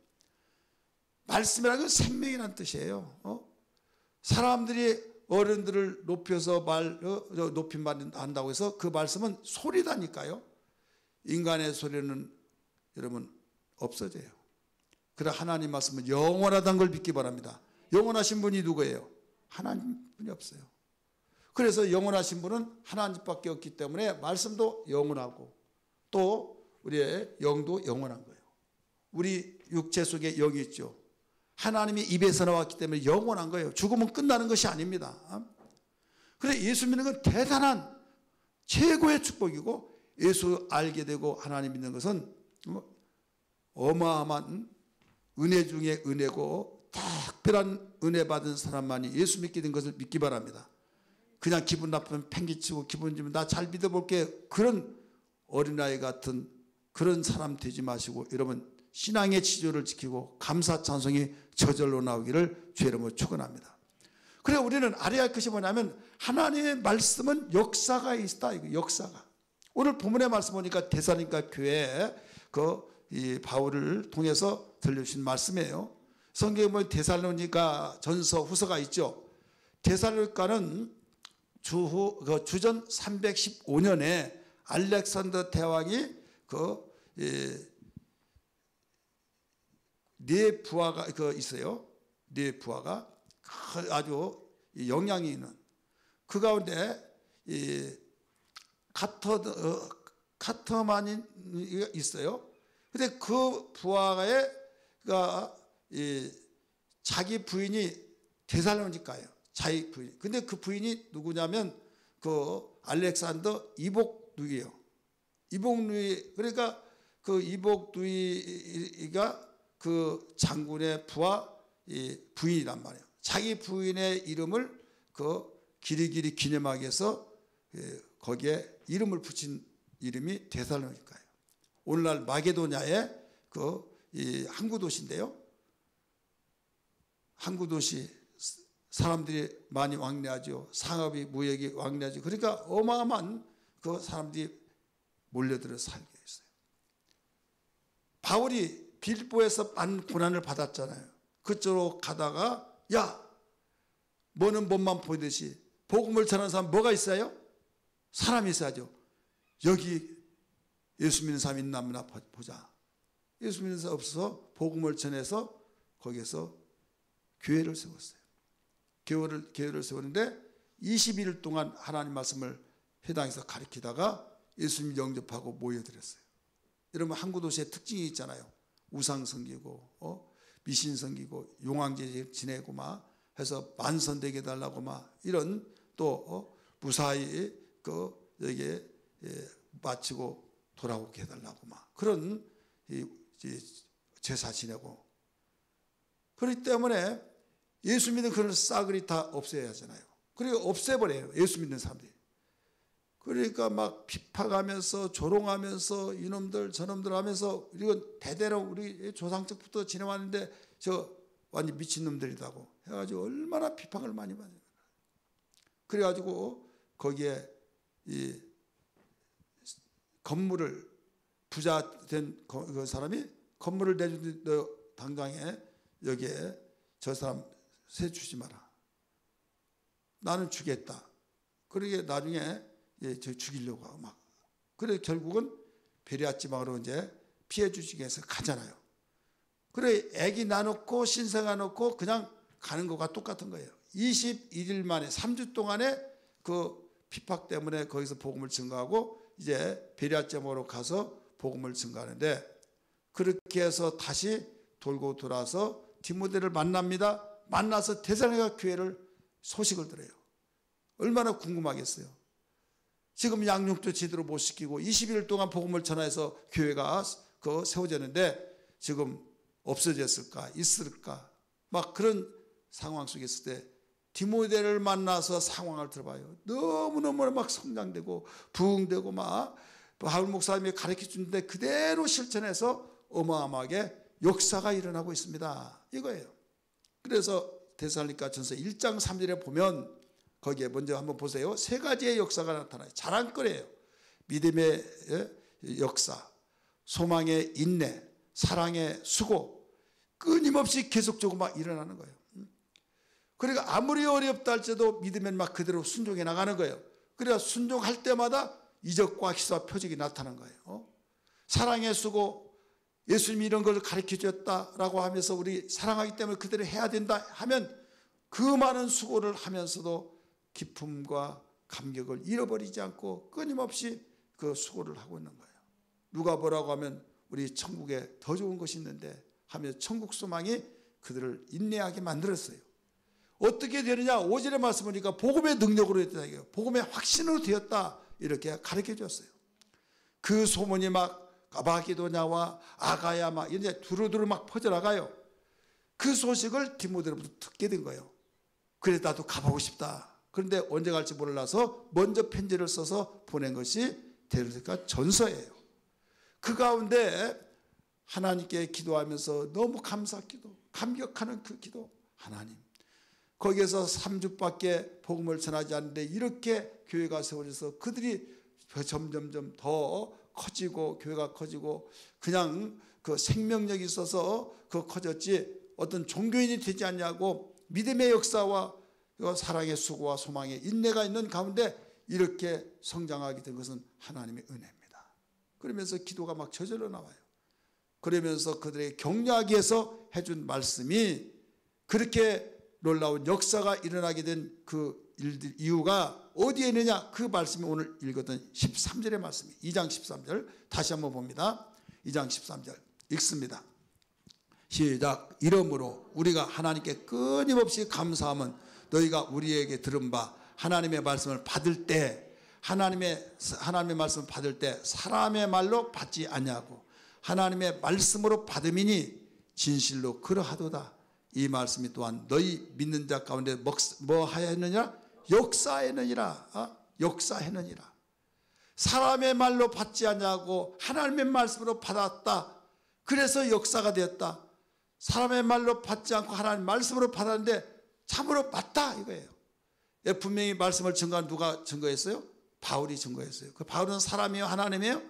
말씀이라는 건 생명이라는 뜻이에요. 사람들이 어른들을 높여서 높임받는다고 해서 그 말씀은 소리다니까요. 인간의 소리는 여러분 없어져요. 그래 하나님 말씀은 영원하다는 걸 믿기 바랍니다. 영원하신 분이 누구예요? 하나님뿐이 없어요. 그래서 영원하신 분은 하나님밖에 없기 때문에 말씀도 영원하고 또 우리의 영도 영원한 거예요. 우리 육체 속에 영이 있죠. 하나님이 입에서 나왔기 때문에 영원한 거예요. 죽으면 끝나는 것이 아닙니다. 그래서 예수 믿는 건 대단한 최고의 축복이고 예수 알게 되고 하나님 믿는 것은 어마어마한 은혜 중에 은혜고 특별한 은혜 받은 사람만이 예수 믿게 된 것을 믿기 바랍니다. 그냥 기분 나쁘면 팽개치고 기분 좋으면 나 잘 믿어볼게 그런 어린아이 같은 그런 사람 되지 마시고 여러분 신앙의 지조를 지키고 감사 찬송이 저절로 나오기를 주의 이름으로 축원합니다. 그래 우리는 알아야 할 것이 뭐냐면 하나님의 말씀은 역사가 있다. 이거 역사가. 오늘 본문의 말씀 보니까 데살로니가 교회 이 바울을 통해서 들려주신 말씀이에요. 성경에 보면 데살로니가 전서 후서가 있죠. 데살로니가는 주전 315년에 알렉산더 대왕이 네 부하가 있어요. 네 부하가 아주 영향이 있는 그 가운데 카터만이 있어요. 근데 그 부하가 자기 부인이 데살로니가예요. 자기 부인. 근데 그 부인이 누구냐면 그 알렉산더 이복누이예요. 이복누이 그러니까 그 이복누이가 그 장군의 부하 부인이란 말이에요. 자기 부인의 이름을 그 길이길이 기념하기 위해서 거기에 이름을 붙인 이름이 데살로니가예요. 오늘날 마게도냐의 이 항구 도시인데요. 항구 도시 사람들이 많이 왕래하죠. 상업이 무역이 왕래하죠. 그러니까 어마어마한 그 사람들이 몰려들어 살게 했어요. 바울이 빌보에서 많은 고난을 받았잖아요. 그쪽으로 가다가 야, 뭐는 몸만 보듯이 복음을 전하는 사람 뭐가 있어요? 사람이 있어야죠. 여기 예수 믿는 사람 있나 없나 보자. 예수 믿는 사람 없어서 복음을 전해서 거기에서 교회를 세웠어요. 교회를 세웠는데 21일 동안 하나님 말씀을 회당에서 가르치다가 예수님 영접하고 모여들었어요. 여러분 항구 도시의 특징이 있잖아요. 우상 섬기고 미신 섬기고 용왕제 지내고 막 해서 만선되게 해달라고 막 이런 또 무사히 여기에 마치고 돌아오게 해달라고 막 그런 제사 지내고 그렇기 때문에 예수 믿는 그런 싸그리 다 없애야 하잖아요. 그리고 없애버려요. 예수 믿는 사람들이. 그러니까 막 핍박하면서 조롱하면서 이놈들 저놈들 하면서 이건 대대로 우리 조상적부터 지내왔는데 저 완전 미친놈들이라고 해가지고 얼마나 핍박을 많이 받아요. 그래가지고 거기에 이 건물을 부자 된 그 사람이 건물을 내준 당장에 여기에 저 사람 세 주지 마라. 나는 주겠다. 그러게 나중에 저 죽이려고 하고 막. 그래 결국은 베레아 지방으로 이제 피해 주시기 위해서 가잖아요. 그래 애기 나놓고 신생아 놓고 그냥 가는 것과 똑같은 거예요. 21일 만에 3주 동안에 그 핍박 때문에 거기서 복음을 증거하고 이제 베레아 지방으로 가서 복음을 증거하는데 그렇게 해서 다시 돌고 돌아서 디모데를 만납니다. 만나서 데살로니가 교회를 소식을 들어요. 얼마나 궁금하겠어요. 지금 양육도 제대로 못 시키고 21일 동안 복음을 전해서 교회가 세워졌는데 지금 없어졌을까 있을까 막 그런 상황 속에 있을 때 디모데를 만나서 상황을 들어봐요. 너무너무 막 성장되고 부흥되고 막 바울 목사님이 가르쳐 주는데 그대로 실천해서 어마어마하게 역사가 일어나고 있습니다. 이거예요. 그래서 데살로니가전서 1장 3절에 보면 거기에 먼저 한번 보세요. 세 가지의 역사가 나타나요. 자랑거리예요. 믿음의 역사, 소망의 인내, 사랑의 수고 끊임없이 계속적으로 막 일어나는 거예요. 그러니까 아무리 어렵다 할지라도 믿으면 막 그대로 순종해 나가는 거예요. 그래서 순종할 때마다 이적과 기사와 표적이 나타나는 거예요. 사랑의 수고, 예수님이 이런 걸 가르쳐 주셨다라고 하면서 우리 사랑하기 때문에 그대로 해야 된다 하면 그 많은 수고를 하면서도 기쁨과 감격을 잃어버리지 않고 끊임없이 그 수고를 하고 있는 거예요. 누가 뭐라고 하면 우리 천국에 더 좋은 것이 있는데 하며 천국 소망이 그들을 인내하게 만들었어요. 어떻게 되느냐? 5절의 말씀 보니까 복음의 능력으로 됐다. 복음의 확신으로 되었다. 이렇게 가르쳐 줬어요. 그 소문이 막 마게도냐와 아가야 막 이제 두루두루 막 퍼져나가요. 그 소식을 디모데로부터 듣게 된 거예요. 그래 나도 가보고 싶다. 그런데 언제 갈지 몰라서 먼저 편지를 써서 보낸 것이 데살로니가 전서예요. 그 가운데 하나님께 기도하면서 너무 감사기도, 감격하는 그 기도. 하나님, 거기에서 3주밖에 복음을 전하지 않는데 이렇게 교회가 세워져서 그들이 점점점 더 커지고 교회가 커지고 그냥 그 생명력이 있어서 그 커졌지 어떤 종교인이 되지 않냐고 믿음의 역사와 사랑의 수고와 소망의 인내가 있는 가운데 이렇게 성장하게 된 것은 하나님의 은혜입니다. 그러면서 기도가 막 저절로 나와요. 그러면서 그들에게 격려하기 위해서 해준 말씀이 그렇게 놀라운 역사가 일어나게 된 그 이유가 어디에 있느냐? 그 말씀이 오늘 읽었던 13절의 말씀이 2장 13절 다시 한번 봅니다. 2장 13절 읽습니다. 시작. 이러므로 우리가 하나님께 끊임없이 감사함은 너희가 우리에게 들은 바 하나님의 말씀을 받을 때 하나님의 말씀을 받을 때 사람의 말로 받지 아니하고 하나님의 말씀으로 받음이니 진실로 그러하도다. 이 말씀이 또한 너희 믿는 자 가운데 뭐 하였느냐? 역사했느니라. 역사했느니라. 사람의 말로 받지 않냐고 하나님의 말씀으로 받았다. 그래서 역사가 되었다. 사람의 말로 받지 않고 하나님 말씀으로 받았는데 참으로 맞다 이거예요. 분명히 말씀을 증거한 누가 증거했어요? 바울이 증거했어요. 그 바울은 사람이에요? 하나님이에요?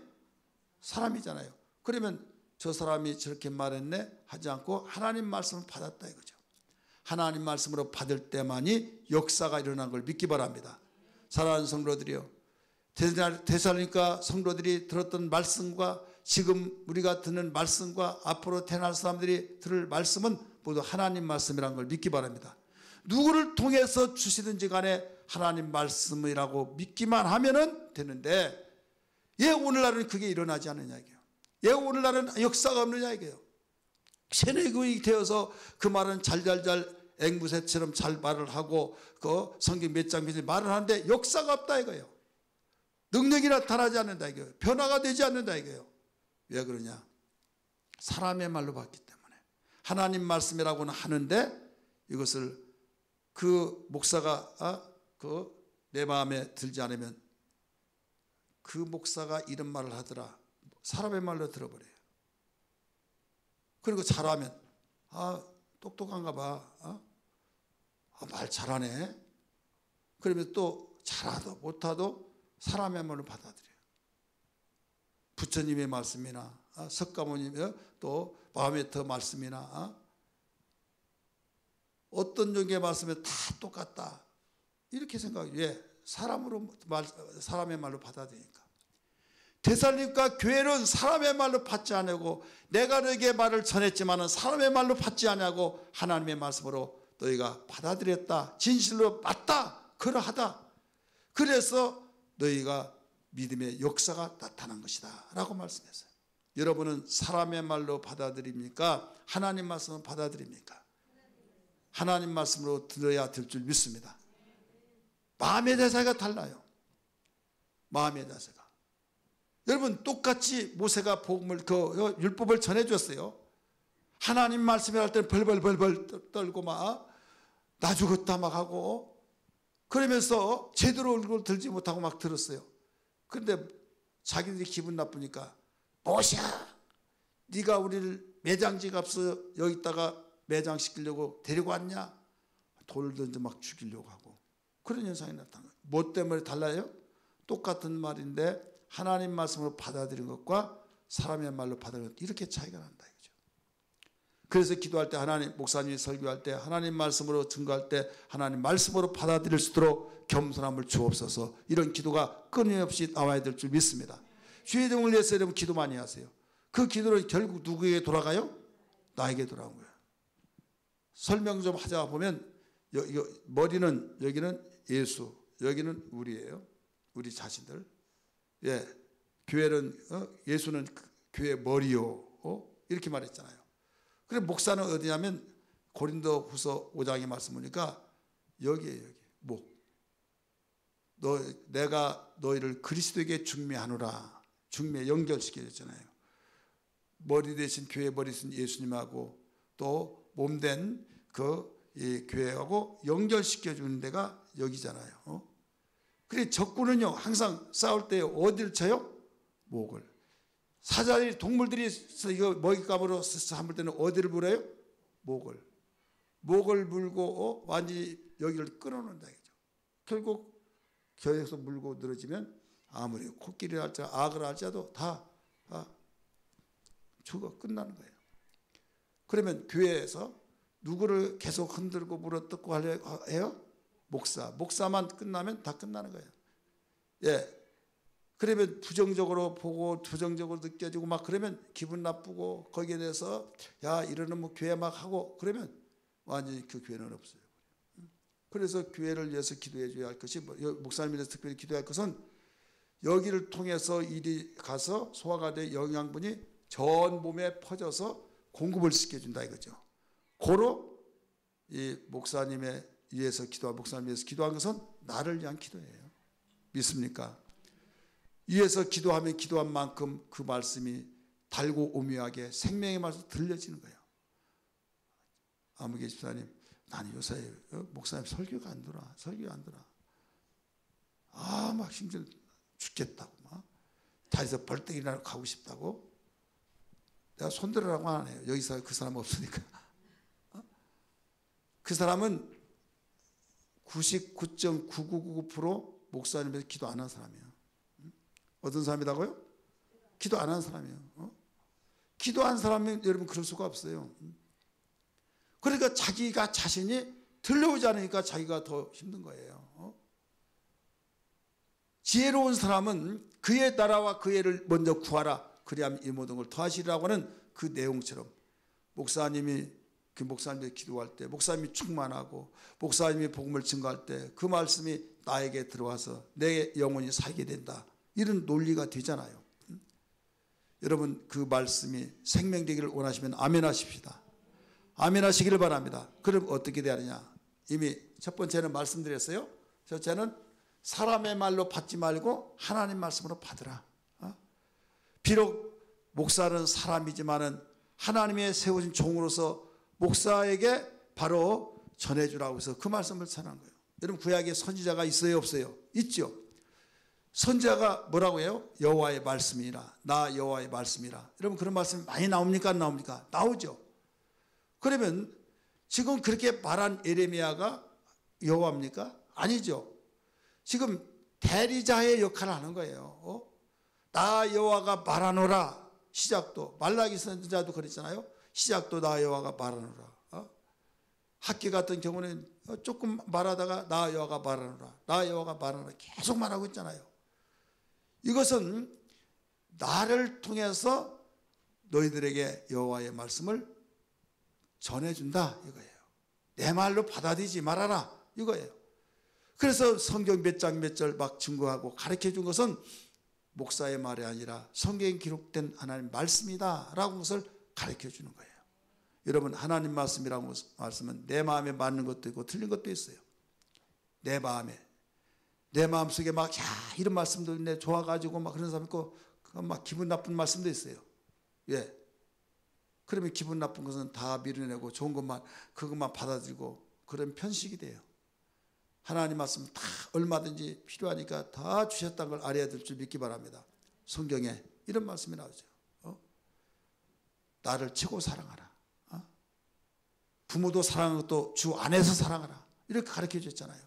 사람이잖아요. 그러면 저 사람이 저렇게 말했네 하지 않고 하나님 말씀을 받았다 이거죠. 하나님 말씀으로 받을 때만이 역사가 일어난 걸 믿기 바랍니다. 사랑하는 성도들이요, 데살로니가 성도들이 들었던 말씀과 지금 우리가 듣는 말씀과 앞으로 태어날 사람들이 들을 말씀은 모두 하나님 말씀이라는 걸 믿기 바랍니다. 누구를 통해서 주시든지 간에 하나님 말씀이라고 믿기만 하면 되는데 왜 오늘날은 그게 일어나지 않느냐 이게요. 왜 오늘날은 역사가 없느냐 이게요. 세뇌교육이 되어서 그 말은 잘잘잘 앵무새처럼 잘 말을 하고 그 성경 몇 장 몇절 말을 하는데 역사가 없다 이거예요. 능력이 나타나지 않는다 이거예요. 변화가 되지 않는다 이거예요. 왜 그러냐? 사람의 말로 봤기 때문에. 하나님 말씀이라고는 하는데 이것을 그 목사가 내 마음에 들지 않으면 그 목사가 이런 말을 하더라. 사람의 말로 들어버려요. 그리고 잘하면 똑똑한가 봐. 말 잘하네. 그러면 또 잘하도 못하도 사람의 말로 받아들여요. 부처님의 말씀이나 석가모님의 또 마음의 말씀이나 어떤 종의 말씀에 다 똑같다 이렇게 생각해요. 왜? 사람의 말로 받아들이니까. 데살로니가 교회는 사람의 말로 받지 않고 내가 너에게 말을 전했지만은 사람의 말로 받지 않고 하나님의 말씀으로 너희가 받아들였다. 진실로 맞다. 그러하다. 그래서 너희가 믿음의 역사가 나타난 것이다 라고 말씀했어요. 여러분은 사람의 말로 받아들입니까? 하나님 말씀을 받아들입니까? 하나님 말씀으로 들어야 될 줄 믿습니다. 마음의 자세가 달라요. 마음의 자세가. 여러분 똑같이 모세가 복음을 율법을 전해줬어요. 하나님 말씀을 할 때는 벌벌 떨고 막 나 죽었다 막 하고 그러면서 제대로 얼굴 들지 못하고 막 들었어요. 그런데 자기들이 기분 나쁘니까 모세야 네가 우리를 매장지가 없어 여기다가 매장시키려고 데리고 왔냐? 돌 던져 막 죽이려고 하고 그런 현상이 나타난 거예요. 뭐 때문에 달라요? 똑같은 말인데 하나님 말씀으로 받아들인 것과 사람의 말로 받아들인 것 이렇게 차이가 난다 이거죠. 그래서 기도할 때 하나님 목사님이 설교할 때 하나님 말씀으로 증거할 때 하나님 말씀으로 받아들일 수 있도록 겸손함을 주옵소서. 이런 기도가 끊임없이 나와야 될 줄 믿습니다. 주의 종을 위해서 여러분 기도 많이 하세요. 그 기도는 결국 누구에게 돌아가요? 나에게 돌아온 거예요. 설명 좀 하자 보면 머리는 여기는 예수, 여기는 우리예요. 우리 자신들. 예, 교회는 예수는 교회 머리요. 이렇게 말했잖아요. 그리고 목사는 어디냐면 고린도후서 5장의 말씀 보니까 여기에요. 여기 목. 내가 너희를 그리스도에게 중매하노라. 중매 연결시켜줬잖아요. 머리 대신 교회 머리 대신 예수님하고 또 몸된 이 교회하고 연결시켜주는 데가 여기잖아요. 그래 적군은요 항상 싸울 때 어디를 쳐요? 목을. 사자들이 동물들이 이거 먹잇감으로 삼을 때는 어디를 물어요? 목을. 목을 물고 완전히 여기를 끊어놓는다 이거죠. 결국 교회에서 물고 늘어지면 아무리 코끼리 할자 악을 할자도 다 죽어 끝나는 거예요. 그러면 교회에서 누구를 계속 흔들고 물어뜯고 하려 해요? 목사만 끝나면 다 끝나는 거예요. 예. 그러면 부정적으로 보고 부정적으로 느껴지고 막 그러면 기분 나쁘고 거기에 대해서 야 이러는 뭐 교회 막 하고 그러면 완전히 그 교회는 없어요. 그래서 교회를 위해서 기도해 줘야 할 것이 목사님에 대해서 특별히 기도할 것은 여기를 통해서 일이 가서 소화가 돼 영양분이 전 몸에 퍼져서 공급을 시켜준다 이거죠. 고로 이 목사님에 위해서 기도한 목사님 위해서 기도한 것은 나를 위한 기도예요. 믿습니까? 위해서 기도하면 기도한 만큼 그 말씀이 달고 오묘하게 생명의 말씀 들려지는 거예요. 아무개 집사님 나는 요새 목사님 설교가 안 들어. 설교가 안 들어. 막 힘들 죽겠다고 막 다리에서 벌떡 일어나고 가고 싶다고. 내가 손들으라고 안 해요. 여기서 그 사람 없으니까. 그 사람은 99.9999% 목사님에서 기도 안 한 사람이에요. 어떤 사람이라고요? 기도 안 한 사람이에요. 기도 안 사람은 여러분 그럴 수가 없어요. 그러니까 자기가 자신이 들려오지 않으니까 자기가 더 힘든 거예요. 지혜로운 사람은 그의 나라와 그의 의를 먼저 구하라. 그리하면 이 모든 걸 더하시리라고 하는 그 내용처럼 목사님이 기도할 때, 목사님이 충만하고 목사님이 복음을 증거할 때 그 말씀이 나에게 들어와서 내 영혼이 살게 된다. 이런 논리가 되잖아요. 여러분 그 말씀이 생명되기를 원하시면 아멘 하십시다. 아멘 하시기를 바랍니다. 그럼 어떻게 되느냐? 이미 첫 번째는 말씀드렸어요. 첫째는 사람의 말로 받지 말고 하나님 말씀으로 받으라. 비록 목사는 사람이지만은 하나님의 세워진 종으로서 목사에게 바로 전해주라고 해서 그 말씀을 전한 거예요. 여러분 구약에 선지자가 있어요 없어요? 있죠. 선지자가 뭐라고 해요? 여호와의 말씀이라. 나 여호와의 말씀이라. 여러분 그런 말씀이 많이 나옵니까 안 나옵니까? 나오죠. 그러면 지금 그렇게 말한 예레미야가 여호와입니까? 아니죠. 지금 대리자의 역할을 하는 거예요. 나 여호와가 말하노라. 시작도 말라기 선지자도 그랬잖아요. 시작도 나 여호와가 말하노라. 학기 같은 경우는 조금 말하다가 나 여호와가 말하노라. 나 여호와가 말하노라. 계속 말하고 있잖아요. 이것은 나를 통해서 너희들에게 여호와의 말씀을 전해준다 이거예요. 내 말로 받아들이지 말아라 이거예요. 그래서 성경 몇 장 몇 절 막 증거하고 가르쳐준 것은 목사의 말이 아니라 성경에 기록된 하나님 말씀이다 라고 것을 가르쳐주는 거예요. 여러분 하나님 말씀이라고 말씀은 내 마음에 맞는 것도 있고 틀린 것도 있어요. 내 마음속에 막 이런 말씀도 있네 좋아가지고 막 그런 사람 있고 막 기분 나쁜 말씀도 있어요. 예. 그러면 기분 나쁜 것은 다 밀어내고 좋은 것만 그것만 받아들이고 그런 편식이 돼요. 하나님 말씀 다 얼마든지 필요하니까 다 주셨다는 걸 알아야 될 줄 믿기 바랍니다. 성경에 이런 말씀이 나오죠. 나를 최고 사랑하라. 부모도 사랑하는 것도 주 안에서 사랑하라. 이렇게 가르쳐 줬잖아요.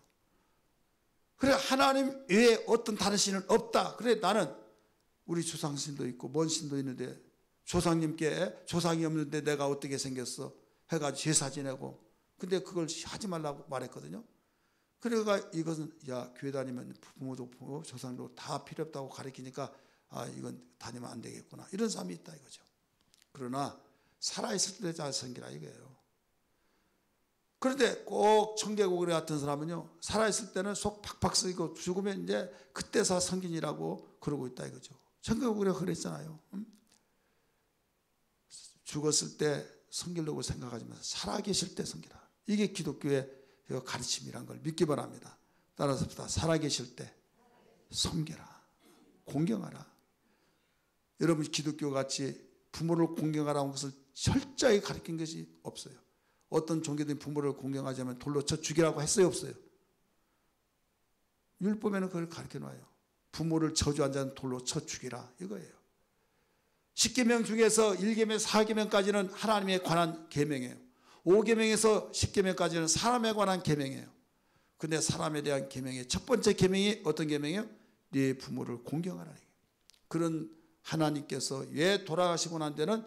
그래 하나님 외에 어떤 다른 신은 없다. 그래 나는 우리 조상신도 있고 먼 신도 있는데 조상님께 조상이 없는데 내가 어떻게 생겼어 해가지고 제사 지내고 근데 그걸 하지 말라고 말했거든요. 그러니까 이것은 야 교회 다니면 부모도 부모 조상도 다 필요 없다고 가르치니까 아 이건 다니면 안 되겠구나 이런 사람이 있다 이거죠. 그러나 살아있을 때 잘 섬기라 이거예요. 그런데 꼭 청개구리 같은 사람은요 살아있을 때는 속 팍팍 쓰이고 죽으면 이제 그때서 성gin이라고 그러고 있다 이거죠. 청개구리가 그랬잖아요. 죽었을 때 섬기려고 생각하지 마세요. 살아계실 때 섬기라. 이게 기독교의 가르침이란 걸 믿기 바랍니다. 따라서 살아계실 때 섬겨라. 공경하라. 여러분 기독교같이 부모를 공경하라는 것을 철저히 가르친 것이 없어요. 어떤 종교들이 부모를 공경하자면 돌로 쳐 죽이라고 했어요 없어요? 율법에는 그걸 가르쳐놔요. 부모를 저주한 자는 돌로 쳐 죽이라 이거예요. 10계명 중에서 1계명 4계명까지는 하나님에 관한 계명이에요. 5계명에서 10계명까지는 사람에 관한 계명이에요. 근데 사람에 대한 계명의 첫 번째 계명이 어떤 계명이에요? 네 부모를 공경하라. 그런 하나님께서 왜 돌아가시고 난 데는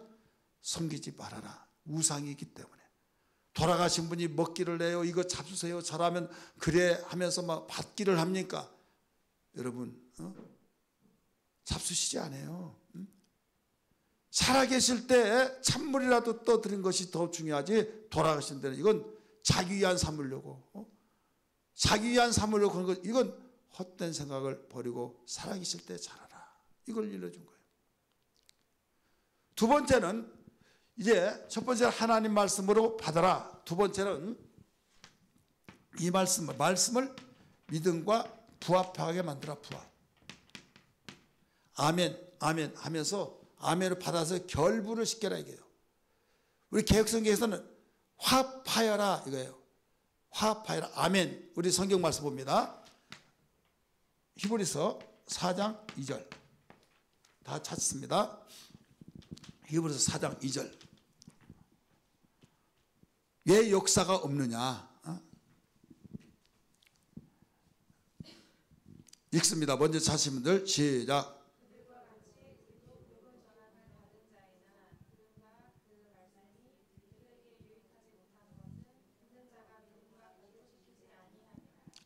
섬기지 말아라. 우상이기 때문에. 돌아가신 분이 먹기를 내요. 이거 잡수세요. 잘하면 그래 하면서 막 받기를 합니까? 여러분 잡수시지 않아요. 살아계실 때 찬물이라도 떠드린 것이 더 중요하지 돌아가신 데는 이건 자기 위한 삼으려고 자기 위한 삼으려고 그런 것 이건 헛된 생각을 버리고 살아계실 때 잘하라. 이걸 일러준 거예요. 두 번째는 이제 첫 번째는 하나님 말씀으로 받아라. 두 번째는 이 말씀을 믿음과 부합하게 만들어 부합. 아멘 아멘 하면서 아멘을 받아서 결부를 시켜라 이거예요. 우리 개혁성경에서는 화합하여라 이거예요. 화합하여라. 아멘. 우리 성경 말씀 봅니다. 히브리서 4장 2절 다 찾습니다. 히브리서 4장 2절. 왜 역사가 없느냐? 읽습니다. 먼저 찾으신 분들 시작.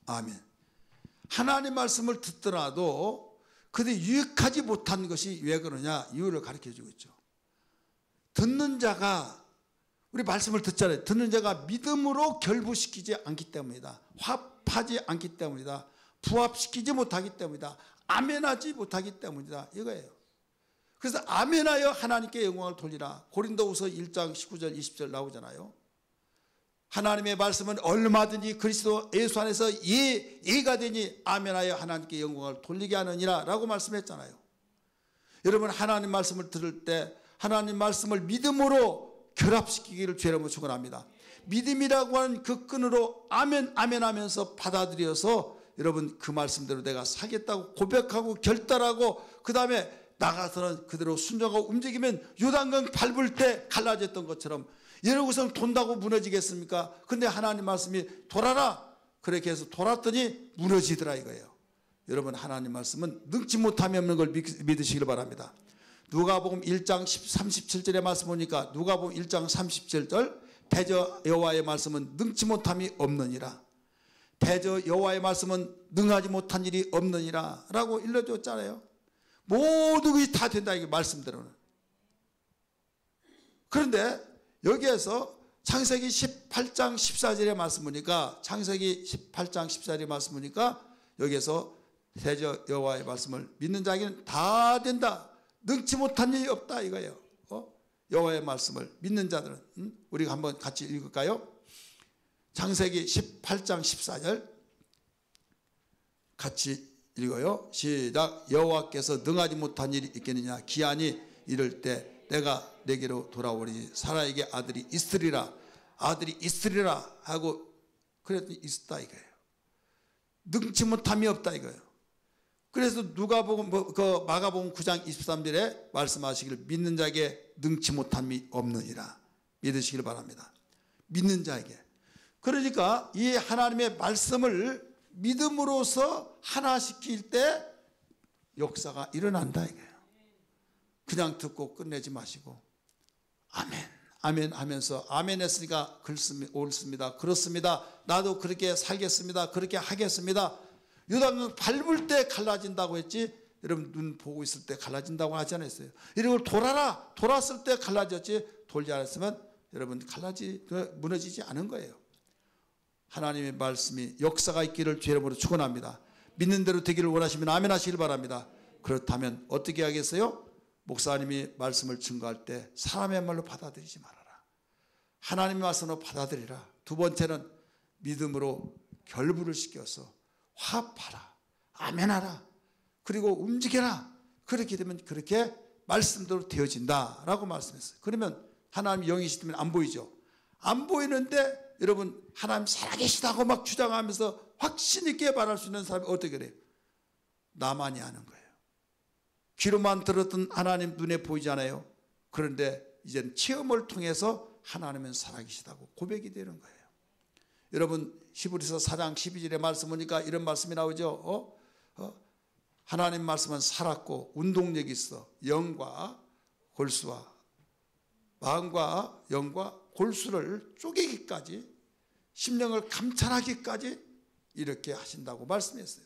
아멘. 하나님 말씀을 듣더라도 그들이 유익하지 못한 것이 왜 그러냐? 이유를 가르쳐주고 있죠. 듣는 자가, 우리 말씀을 듣잖아요. 듣는 자가 믿음으로 결부시키지 않기 때문이다. 화합하지 않기 때문이다. 부합시키지 못하기 때문이다. 아멘하지 못하기 때문이다. 이거예요. 그래서 아멘하여 하나님께 영광을 돌리라. 고린도후서 1장 19절 20절 나오잖아요. 하나님의 말씀은 얼마든지 그리스도 예수 안에서 예가 되니 아멘하여 하나님께 영광을 돌리게 하느니라 라고 말씀했잖아요. 여러분, 하나님 말씀을 들을 때 하나님 말씀을 믿음으로 결합시키기를 주의 이름으로 축원합니다. 믿음이라고 하는 그 끈으로 아멘 아멘 하면서 받아들여서 여러분 그 말씀대로 내가 살겠다고 고백하고 결단하고 그 다음에 나가서는 그대로 순종하고 움직이면 요단강 밟을 때 갈라졌던 것처럼 여러분은 돈다고 무너지겠습니까? 근데 하나님 말씀이 돌아라 그렇게 해서 돌았더니 무너지더라 이거예요. 여러분, 하나님 말씀은 능치 못함이 없는 걸 믿으시길 바랍니다. 누가복음 1장 37절의 말씀 보니까 누가복음 1장 37절 대저 여호와의 말씀은 능치 못함이 없느니라. 대저 여호와의 말씀은 능하지 못한 일이 없느니라 라고 일러줬잖아요. 모든 것이 다 된다 이게 말씀대로는. 그런데 여기에서 창세기 18장 14절의 말씀 보니까 창세기 18장 14절의 말씀 보니까 여기에서 대저 여호와의 말씀을 믿는 자에게는 다 된다. 능치 못한 일이 없다 이거예요. 여호와의 말씀을 믿는 자들은 우리가 한번 같이 읽을까요? 창세기 18장 14절 같이 읽어요. 시작. 여호와께서 능하지 못한 일이 있겠느냐? 기한이 이를 때 내가 내게로 돌아오리니 사라에게 아들이 있으리라. 아들이 있으리라 하고 그랬더니 있었다 이거예요. 능치 못함이 없다 이거예요. 그래서 누가복음 그 마가복음 9장 23절에 말씀하시기를 믿는 자에게 능치 못함이 없느니라. 믿으시길 바랍니다. 믿는 자에게. 그러니까 이 하나님의 말씀을 믿음으로써 하나시킬 때 역사가 일어난다 이거예요. 그냥 듣고 끝내지 마시고 아멘 아멘 하면서 아멘 했으니까 옳습니다. 그렇습니다. 나도 그렇게 살겠습니다. 그렇게 하겠습니다. 요단강 밟을 때 갈라진다고 했지 여러분 눈 보고 있을 때 갈라진다고 하지 않았어요. 이런 걸 돌아라. 돌았을 때 갈라졌지 돌지 않았으면 여러분 무너지지 않은 거예요. 하나님의 말씀이 역사가 있기를 주의 이름으로 축원합니다. 믿는 대로 되기를 원하시면 아멘 하시길 바랍니다. 그렇다면 어떻게 하겠어요? 목사님이 말씀을 증거할 때 사람의 말로 받아들이지 말아라. 하나님의 말씀으로 받아들이라. 두 번째는 믿음으로 결부를 시켜서 화합하라. 아멘하라. 그리고 움직여라. 그렇게 되면 그렇게 말씀대로 되어진다라고 말씀했어요. 그러면 하나님 영이시면 안 보이죠. 안 보이는데 여러분 하나님 살아계시다고 막 주장하면서 확신 있게 말할 수 있는 사람이 어떻게 그래요? 나만이 아는 거예요. 귀로만 들었던 하나님 눈에 보이지 않아요. 그런데 이제는 체험을 통해서 하나님은 살아계시다고 고백이 되는 거예요. 여러분 히브리서 4장 12절의 말씀 보니까 이런 말씀이 나오죠. 하나님 말씀은 살았고 운동력이 있어 영과 골수와 마음과 영과 골수를 쪼개기까지 심령을 감찰하기까지 이렇게 하신다고 말씀했어요.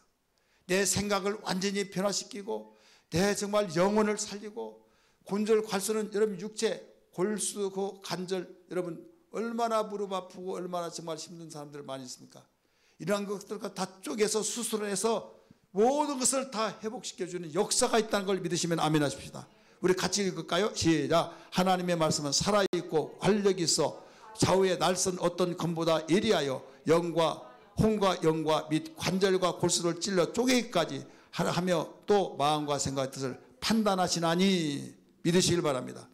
내 생각을 완전히 변화시키고 내 정말 영혼을 살리고 곤절 괄수는 여러분 육체 골수 그 관절 여러분 얼마나 무릎 아프고 얼마나 정말 힘든 사람들 많이 있습니까? 이러한 것들과 다 쪼개서 수술을 해서 모든 것을 다 회복시켜주는 역사가 있다는 걸 믿으시면 아멘 하십시다. 우리 같이 읽을까요? 시작. 하나님의 말씀은 살아있고 활력이 있어 좌우의 날선 어떤 검보다 예리하여 영과 혼과 영과 및 관절과 골수를 찔러 쪼개기까지 하며 또 마음과 생각의 뜻을 판단하시나니 믿으시길 바랍니다.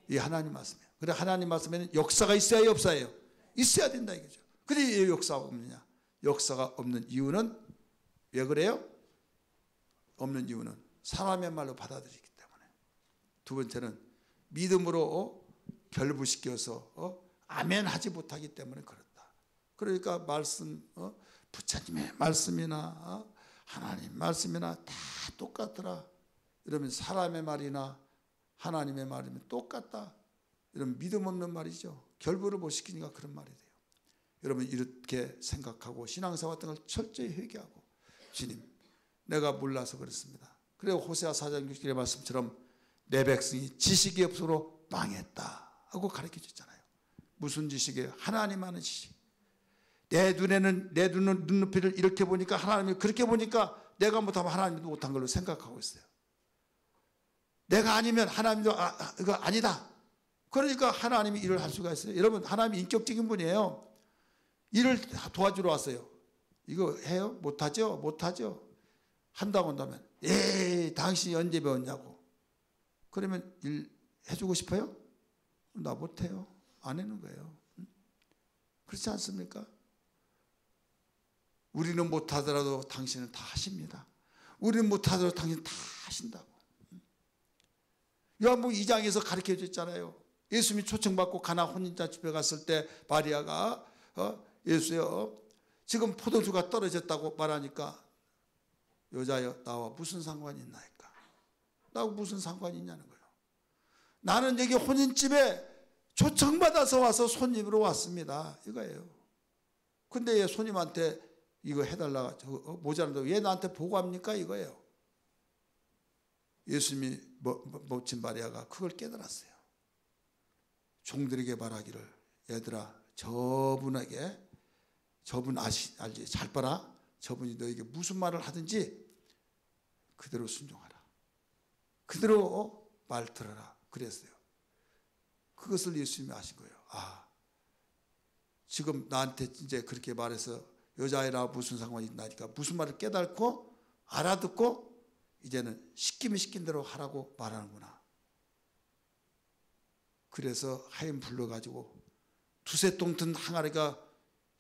이 하나님 말씀이에요. 그래 하나님 말씀에는 역사가 있어야 없어요? 있어야 된다 이거죠. 근데 왜 역사가 없느냐? 역사가 없는 이유는 왜 그래요? 없는 이유는 사람의 말로 받아들이기 때문에. 두 번째는 믿음으로 결부시켜서 아멘 하지 못하기 때문에 그렇다. 그러니까 말씀, 부처님의 말씀이나 하나님 말씀이나 다 똑같더라. 이러면 사람의 말이나 하나님의 말이면 똑같다. 이런 믿음 없는 말이죠. 결부를 못 시키니까 그런 말이 돼요. 여러분 이렇게 생각하고 신앙생활 같은 걸 철저히 회개하고, 주님 내가 몰라서 그렇습니다. 그래서 호세아 4장 6절의 말씀처럼 내 백성이 지식이 없으로 망했다 하고 가르쳐 줬잖아요. 무슨 지식이에요? 하나님 아는 지식. 내 눈에는, 내 눈은 눈높이를 이렇게 보니까 하나님이 그렇게 보니까 내가 못하면 하나님도 못한 걸로 생각하고 있어요. 내가 아니면 하나님도 이거 아니다. 그러니까 하나님이 일을 할 수가 있어요. 여러분 하나님이 인격적인 분이에요. 일을 도와주러 왔어요. 이거 해요? 못하죠? 못하죠? 한다고 한다면 에이 당신이 언제 배웠냐고. 그러면 일 해주고 싶어요? 나 못해요. 안 하는 거예요. 그렇지 않습니까? 우리는 못하더라도 당신은 다 하십니다. 우리는 못하더라도 당신은 다 하신다고. 요한복음 2장에서 가르쳐 줬잖아요. 예수님이 초청받고 가나 혼인자 집에 갔을 때 마리아가 예수여 지금 포도주가 떨어졌다고 말하니까 여자여 나와 무슨 상관이 있나이까. 나하고 무슨 상관이 있냐는 거예요. 나는 여기 혼인집에 초청받아서 와서 손님으로 왔습니다. 이거예요. 근데 얘 손님한테 이거 해달라 모자란다고 왜 나한테 보고합니까? 이거예요. 예수님이 모친 마리아가 그걸 깨달았어요. 종들에게 말하기를 얘들아 저분에게 저분 알지? 잘 봐라. 저분이 너에게 무슨 말을 하든지 그대로 순종하라. 그대로 말 들어라. 그랬어요. 그것을 예수님이 아신 거예요. 아, 지금 나한테 이제 그렇게 말해서 여자애라 무슨 상관이 있나니까 무슨 말을 깨닫고 알아듣고 이제는 시키면 시킨 대로 하라고 말하는구나. 그래서 하인 불러가지고 두세 통 든 항아리가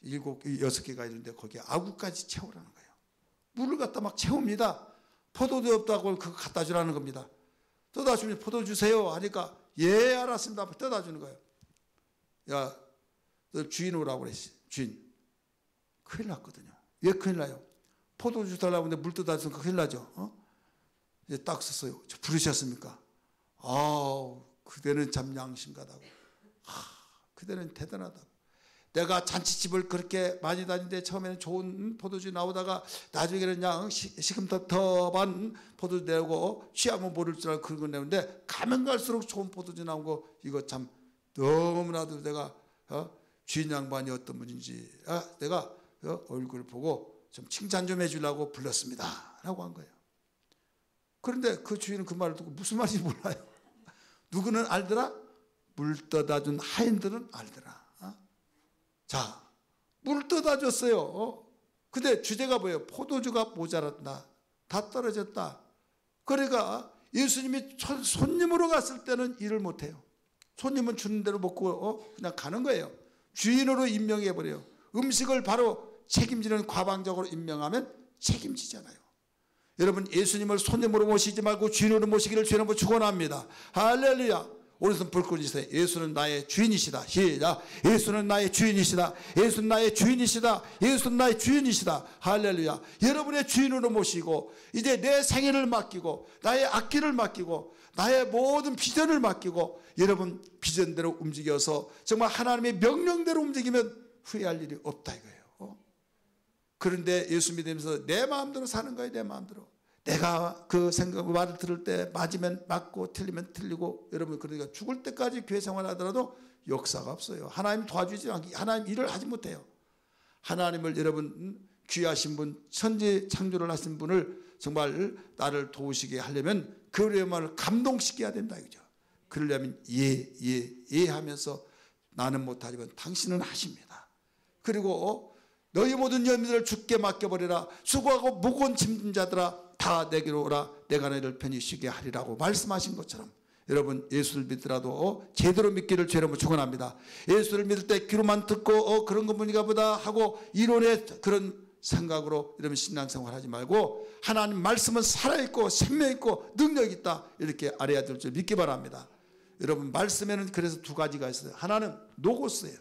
7, 6개가 있는데 거기에 아구까지 채우라는 거예요. 물을 갖다 막 채웁니다. 포도주 없다고 그거 갖다 주라는 겁니다. 떠다 주면 포도 주세요 하니까 예 알았습니다. 떠다 주는 거예요. 야, 너 주인 오라고 그랬지. 주인. 큰일 났거든요. 왜 큰일 나요? 포도주 달라고 하는데 물 떠다 주니까 큰일 나죠. 이제 딱 썼어요. 저 부르셨습니까? 아우 그대는 참 양심가다고. 그대는 대단하다고. 내가 잔치집을 그렇게 많이 다니는데 처음에는 좋은 포도주 나오다가 나중에는 그냥 시금텁텁한 포도주 내고 취하면 모를 줄 알고 그런 거 내는데 가면 갈수록 좋은 포도주 나온 거 이거 참 너무나도 내가 주인 양반이 어떤 분인지 내가 얼굴을 보고 좀 칭찬 좀 해주려고 불렀습니다 라고 한 거예요. 그런데 그 주인은 그 말을 듣고 무슨 말인지 몰라요. 누구는 알더라? 물 떠다 준 하인들은 알더라. 자, 물 떠다 줬어요. 근데 주제가 뭐예요? 포도주가 모자랐다. 다 떨어졌다. 그러니까 예수님이 손님으로 갔을 때는 일을 못해요. 손님은 주는 대로 먹고 그냥 가는 거예요. 주인으로 임명해버려요. 음식을 바로 책임지는 과방적으로 임명하면 책임지잖아요. 여러분 예수님을 손님으로 모시지 말고 주인으로 모시기를 주의 이름으로 축원합니다. 할렐루야. 오른손 불끈 주세요. 예수는 나의 주인이시다. 시작. 예수는 나의 주인이시다. 예수는 나의 주인이시다. 예수는 나의 주인이시다. 할렐루야. 여러분의 주인으로 모시고 이제 내 생애를 맡기고 나의 악기를 맡기고 나의 모든 비전을 맡기고 여러분 비전대로 움직여서 정말 하나님의 명령대로 움직이면 후회할 일이 없다 이거예요. 그런데 예수 믿으면서 내 마음대로 사는 거예요. 내 마음대로. 내가 그 생각 말을 들을 때 맞으면 맞고 틀리면 틀리고 여러분 그러니까 죽을 때까지 교회 생활하더라도 역사가 없어요. 하나님 도와주지 않기 하나님 일을 하지 못해요. 하나님을 여러분 귀하신 분 천지 창조를 하신 분을 정말 나를 도우시게 하려면 그의 말을 감동시켜야 된다 이거죠. 그러려면 예 하면서 나는 못하지만 당신은 하십니다. 그리고 너희 모든 염려를 주께 맡겨버리라. 수고하고 무거운 짐진 자들아 다 내게로 오라. 내가 너희를 편히 쉬게 하리라고 말씀하신 것처럼 여러분 예수를 믿더라도 제대로 믿기를 주의 이름으로 축원합니다. 예수를 믿을 때 귀로만 듣고 그런 것 보니까 보다 하고 이론의 그런 생각으로 여러분 신앙생활 하지 말고 하나님 말씀은 살아있고 생명있고 능력있다 이렇게 알아야 될 줄 믿기 바랍니다. 여러분 말씀에는 그래서 두 가지가 있어요. 하나는 노고스예요.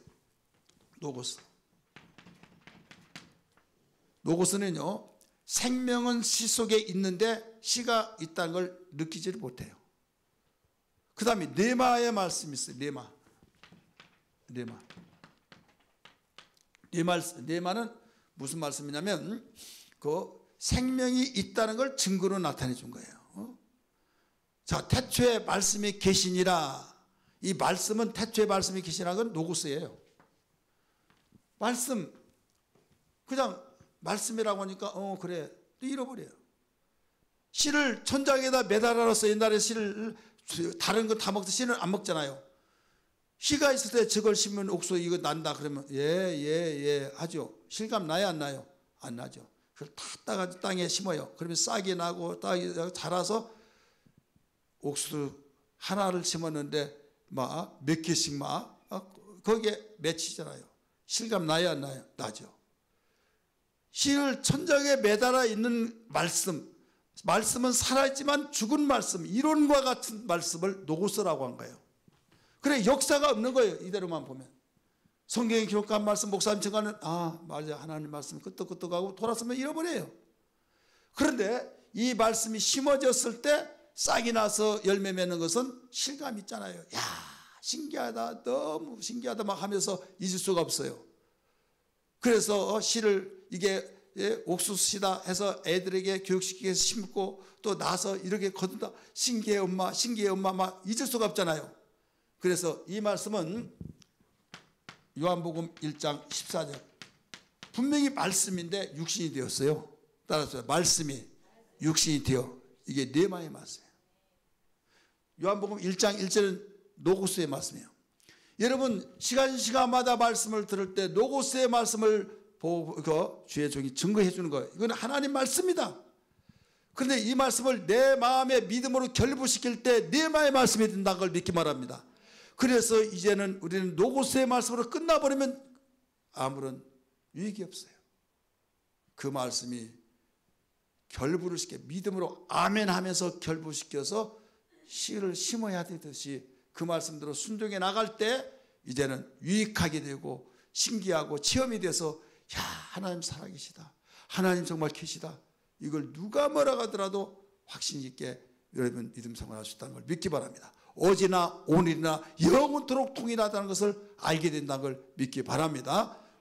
노고스. 노고스는요, 생명은 시 속에 있는데 시가 있다는 걸 느끼지를 못해요. 그 다음에 네마의 말씀이 있어요. 네마는 무슨 말씀이냐면 그 생명이 있다는 걸 증거로 나타내 준 거예요. 자, 태초에 말씀이 계시니라. 이 말씀은 태초에 말씀이 계시라는 건 노고스예요. 말씀 그냥 말씀이라고 하니까 그래 또 잃어버려요. 씨를 천장에다 매달아서 옛날에 씨를 다른 거 다 먹듯이 씨는 안 먹잖아요. 씨가 있을 때 저걸 심으면 옥수 이거 난다 그러면 예 하죠. 실감 나요 안 나요? 안 나죠. 그걸 다 따가지고 땅에 심어요. 그러면 싹이 나고 싹이 자라서 옥수 하나를 심었는데 막 몇 개씩 막 거기에 맺히잖아요. 실감 나요 안 나요? 나죠. 씨를 천장에 매달아 있는 말씀은 살아있지만 죽은 말씀, 이론과 같은 말씀을 노고스라고 한 거예요. 그래 역사가 없는 거예요. 이대로만 보면. 성경에 기록한 말씀 목사님 청가는 맞아 하나님 말씀 끄떡끄떡하고 돌아서면 잃어버려요. 그런데 이 말씀이 심어졌을 때 싹이 나서 열매 맺는 것은 실감이 있잖아요. 야 신기하다 너무 신기하다 막 하면서 잊을 수가 없어요. 그래서 씨를 이게 옥수수시다 해서 애들에게 교육시키기 위해서 심고 또 나서 이렇게 거둔다. 신기해 엄마 막 잊을 수가 없잖아요. 그래서 이 말씀은 요한복음 1장 14절 분명히 말씀인데 육신이 되었어요. 따라서 말씀이 육신이 되어 이게 네마의 말씀이에요. 요한복음 1장 1절은 노고스의 말씀이에요. 여러분 시간마다 말씀을 들을 때 노고스의 말씀을 보고 주의 종이 증거해 주는 거예요. 이건 하나님 말씀이다. 그런데 이 말씀을 내 마음의 믿음으로 결부시킬 때 네마의 말씀이 된다는 걸 믿기 바랍니다. 그래서 이제는 우리는 노고스의 말씀으로 끝나버리면 아무런 유익이 없어요. 그 말씀이 결부를 시켜 믿음으로 아멘 하면서 결부시켜서 씨를 심어야 되듯이 그 말씀대로 순종해 나갈 때 이제는 유익하게 되고 신기하고 체험이 돼서 야 하나님 살아계시다. 하나님 정말 계시다. 이걸 누가 뭐라 하더라도 확신 있게 여러분 믿음 생활할 수 있다는 걸 믿기 바랍니다. 어제나 오늘이나 영원토록 통일하다는 것을 알게 된다는 걸 믿기 바랍니다.